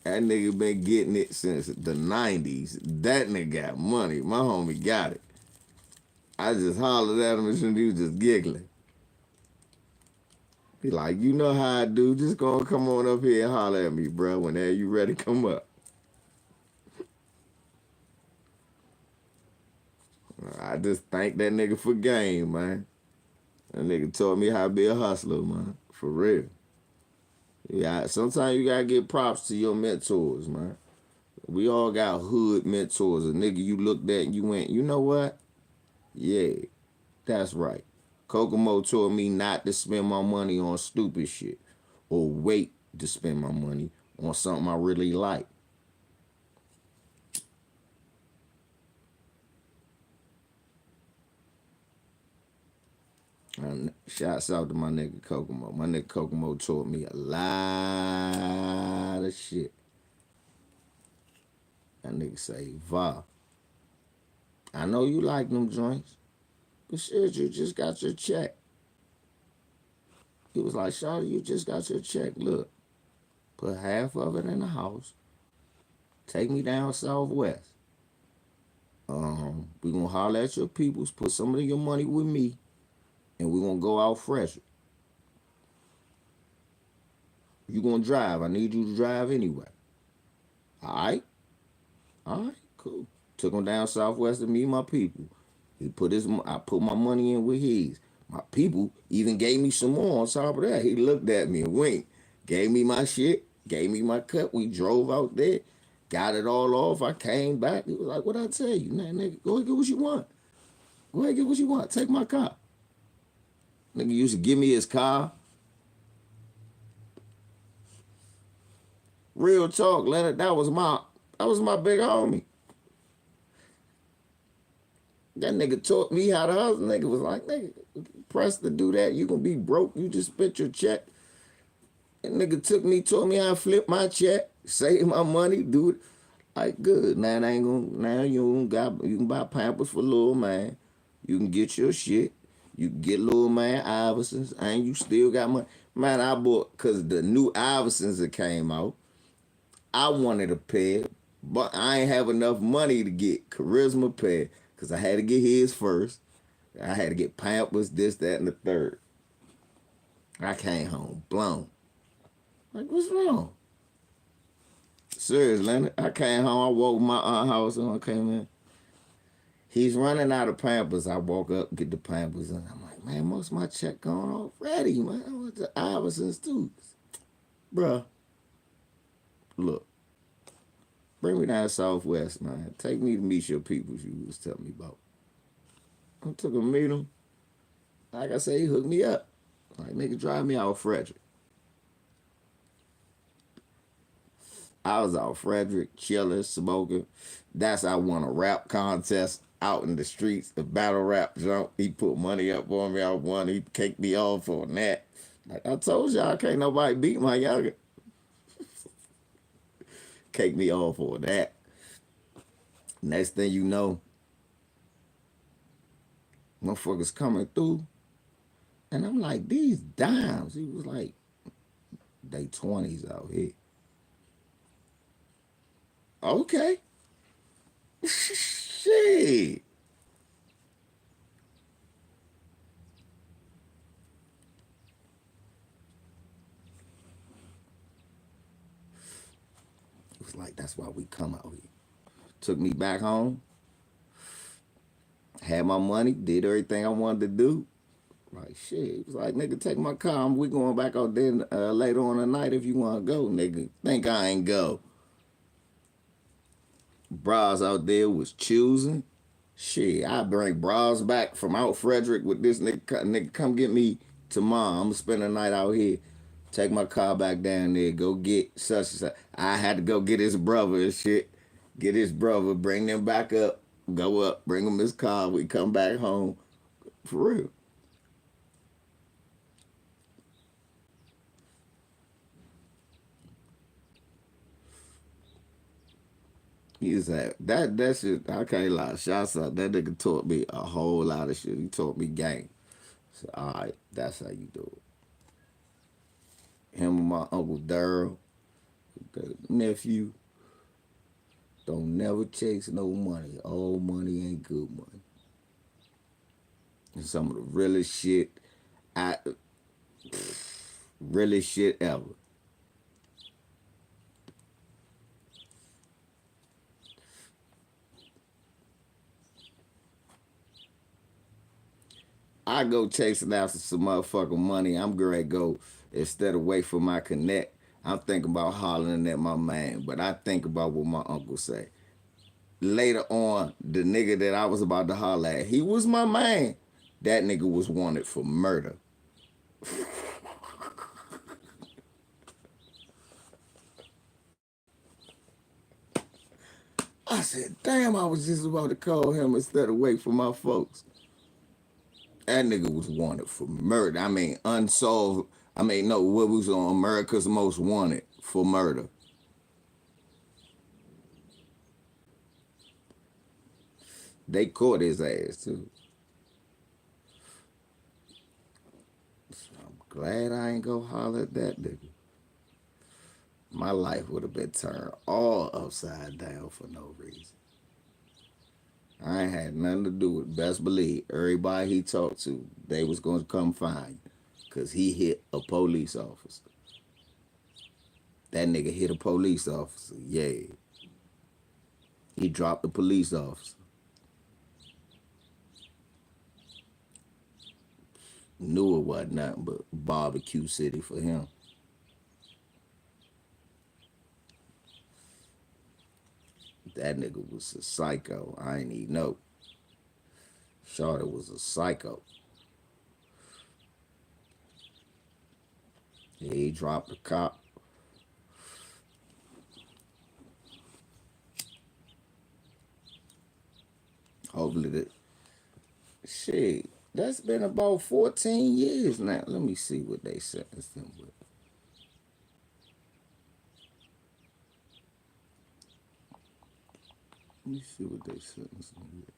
That nigga been getting it since the 90s. That nigga got money. My homie got it. I just hollered at him and he was just giggling. He like, you know how I do. Just gonna come on up here and holler at me, bro. Whenever you ready, come up. I just thank that nigga for game, man. That nigga taught me how to be a hustler, man. For real. Yeah, sometimes you gotta give props to your mentors, man. We all got hood mentors. A nigga you looked at and you went, you know what? Yeah, that's right. Kokomo told me not to spend my money on stupid shit or wait to spend my money on something I really like. And shouts out to my nigga Kokomo. My nigga Kokomo taught me a lot of shit. That nigga say, Va, I know you like them joints, but shit, you just got your check. He was like, Shawty, you just got your check. Look, put half of it in the house. Take me down Southwest. We gonna holler at your peoples, put some of your money with me, and we gonna go out fresh. You gonna drive. I need you to drive anyway. All right? All right, cool. Took him down Southwest to meet my people. I put my money in with his. My people even gave me some more on top of that. He looked at me and winked. Gave me my shit, gave me my cut. We drove out there, got it all off. I came back. He was like, what I tell you? Nah, nigga, go ahead, get what you want. Go ahead, get what you want. Take my car. Nigga used to give me his car. Real talk, Leonard. That was my big homie. That nigga taught me how to hustle. Nigga was like, nigga, press to do that. You gonna be broke. You just spent your check. That nigga taught me how to flip my check, save my money, do it. Like good. Now you can buy Pampers for little man. You can get your shit. You can get little man Iversons, and you still got money. Man, I bought, because the new Iversons that came out, I wanted a pair, but I ain't have enough money to get Charisma pair, because I had to get his first. I had to get Pampers, this, that, and the third. I came home blown. Like, what's wrong? Serious, Leonard. I came home, I woke my aunt house, and I came in. He's running out of Pampers. I walk up, get the Pampers, and I'm like, man, most of my check gone already, man. I went to Iverson's too. Bruh, look, bring me down Southwest, man. Take me to meet your peoples you was telling me about. I took him to meet him. Like I said, he hooked me up. Like, nigga, drive me out of Frederick. I was out Frederick, chilling, smoking. That's how I won a rap contest out in the streets, a battle rap jump. He put money up on me. I won. He caked me off on that. Like I told y'all, can't nobody beat my younger. Cake me off on that. Next thing you know, motherfuckers coming through. And I'm like, these dimes. He was like, they 20s out here. Okay. Shit. It was like, that's why we come out here. Took me back home. Had my money. Did everything I wanted to do. Like, shit. It was like, nigga, take my car. We going back out there later on the night if you want to go, nigga. Think I ain't go. Bras out there was choosing. Shit, I bring bras back from out Frederick with this nigga. Nigga, come get me tomorrow. I'm gonna spend the night out here. Take my car back down there. Go get such and such. I had to go get his brother and shit. Get his brother. Bring them back up. Go up. Bring him his car. We come back home. For real. He said that shit. I can't lie. Shots out. That nigga taught me a whole lot of shit. He taught me game. So, all right, that's how you do it. Him and my uncle Daryl, the nephew, don't never chase no money. All money ain't good money. And some of the realest shit, I realest shit ever. I go chasing after some motherfucking money. I'm gonna go instead of wait for my connect. I'm thinking about hollering at my man, but I think about what my uncle say. Later on, the nigga that I was about to holler at, he was my man. That nigga was wanted for murder. I said, damn, I was just about to call him instead of wait for my folks. That nigga was wanted for murder. I mean, unsolved. I mean, no, what was on America's Most Wanted for murder. They caught his ass, too. I'm glad I ain't go holler at that nigga. My life would have been turned all upside down for no reason. I ain't had nothing to do with it. Best believe everybody he talked to, they was going to come find you. Because he hit a police officer. That nigga hit a police officer. Yeah. He dropped the police officer. Knew it wasn't nothing but barbecue city for him. That nigga was a psycho. I ain't even know. Shorty was a psycho. Yeah, he dropped the cop. Hopefully that shit. That's been about 14 years now. Let me see what they sentenced him with. Let me see what they sentenced him with.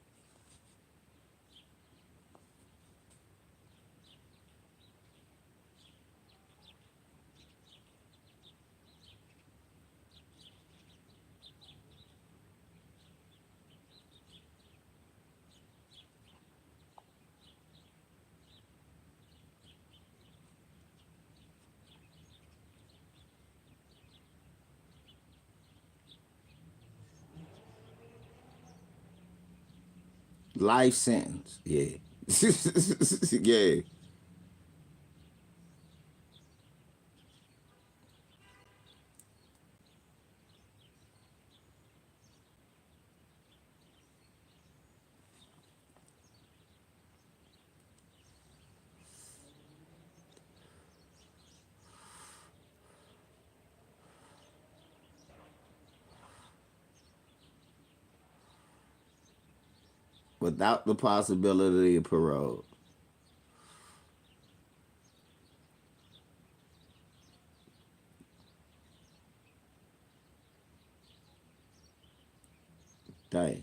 Life sentence. Yeah. Yeah. Without the possibility of parole. Dang.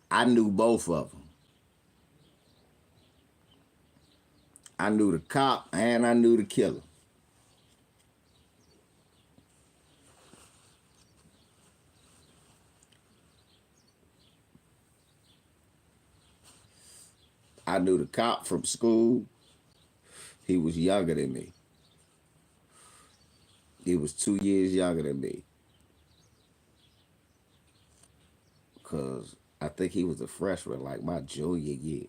I knew both of them. I knew the cop and I knew the killer. I knew the cop from school. He was younger than me. He was 2 years younger than me. Because I think he was a freshman, like my junior year.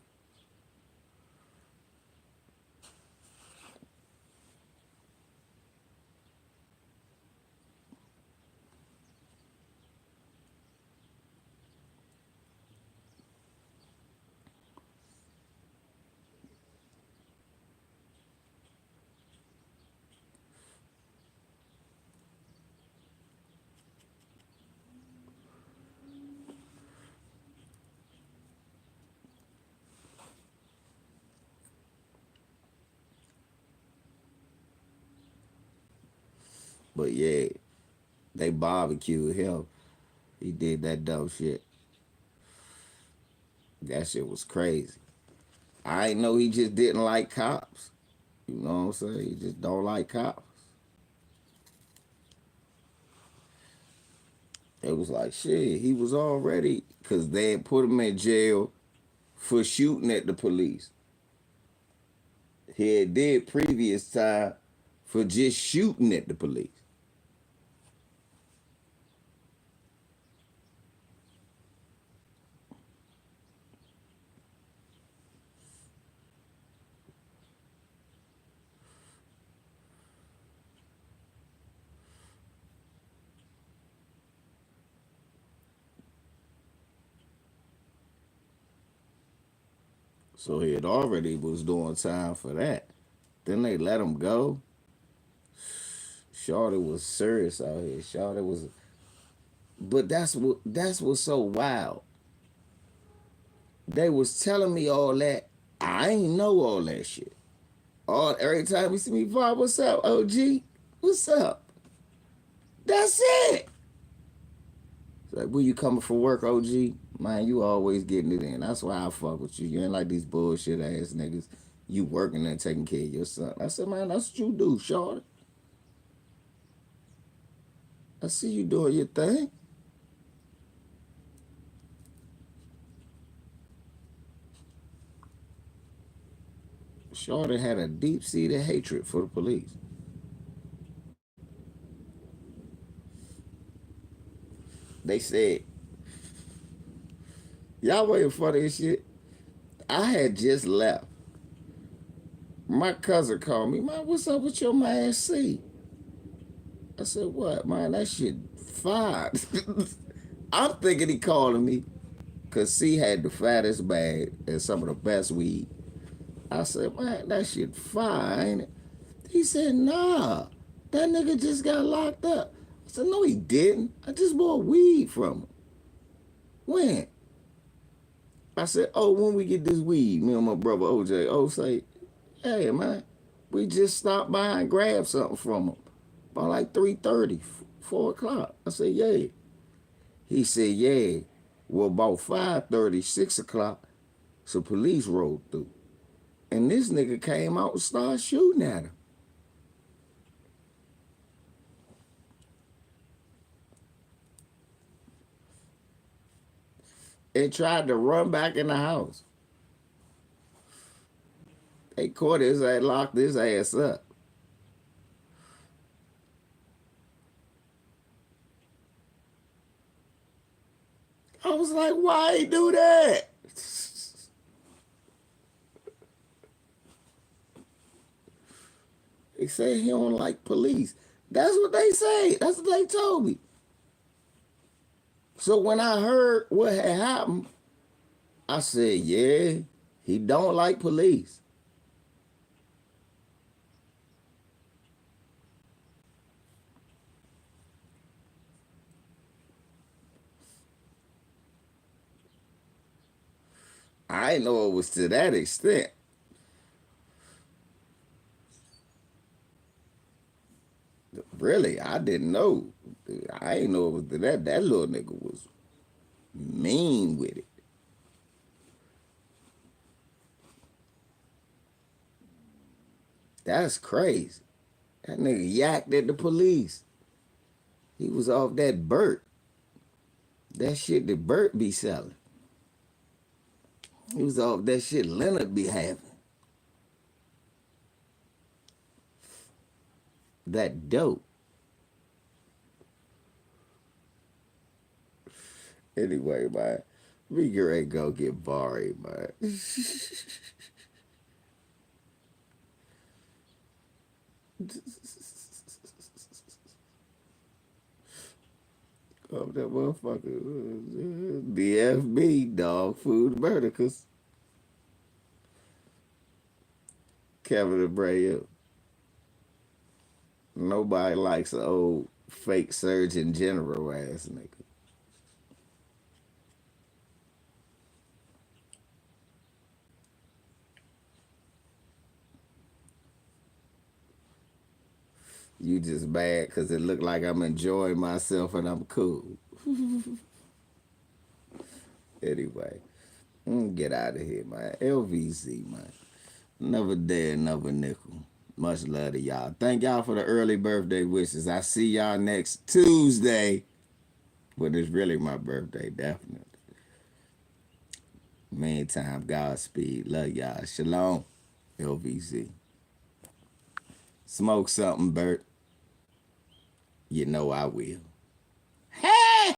But yeah, they barbecued him. He did that dumb shit. That shit was crazy. I ain't know he just didn't like cops. You know what I'm saying? He just don't like cops. It was like shit. He was already because they had put him in jail for shooting at the police. He had did previous time for just shooting at the police. So he had already was doing time for that. Then they let him go. Shorty was serious out here. Shorty was, but that's what's so wild. They was telling me all that. I ain't know all that shit. All every time you see me, Bob, what's up, OG? What's up? That's it. It's like, where you coming from work, OG? Man, you always getting it in. That's why I fuck with you. You ain't like these bullshit ass niggas. You working and taking care of your son. I said, man, that's what you do, shorty. I see you doing your thing. Shorty had a deep-seated hatred for the police. They said, y'all waiting for this shit? I had just left. My cousin called me, man, what's up with your man C? I said, what, man, that shit fine. I'm thinking he calling me because C had the fattest bag and some of the best weed. I said, man, that shit fine. He said, nah, that nigga just got locked up. I said, no, he didn't. I just bought weed from him. When? I said, oh, when we get this weed, me and my brother OJ. Oh, say, hey, man, we just stopped by and grabbed something from him. About like 3:30, 4 o'clock. I said, yeah. He said, yeah. Well, about 5:30, 6 o'clock, some police rolled through. And this nigga came out and started shooting at him. And tried to run back in the house. They caught his ass, locked his ass up. I was like, why he do that? They say he don't like police. That's what they say. That's what they told me. So when I heard what had happened, I said, yeah, he don't like police. I didn't know it was to that extent. Really, I didn't know. I didn't know it was to that. That little nigga was mean with it. That's crazy. That nigga yacked at the police. He was off that Burt. That shit that Burt be selling. He was off that shit Leonard be having. That dope. Anyway, man, we get ready to go get Barry, man. Of that motherfucker. DFB, dog food murderers. Kevin Abreu. Nobody likes an old fake surgeon general ass nigga. You just mad because it looked like I'm enjoying myself and I'm cool. Anyway, get out of here, man. LVZ, man. Never dead, never nickel. Much love to y'all. Thank y'all for the early birthday wishes. I see y'all next Tuesday. But it's really my birthday, definitely. Meantime, Godspeed. Love y'all. Shalom. LVZ. Smoke something, Bert. You know I will.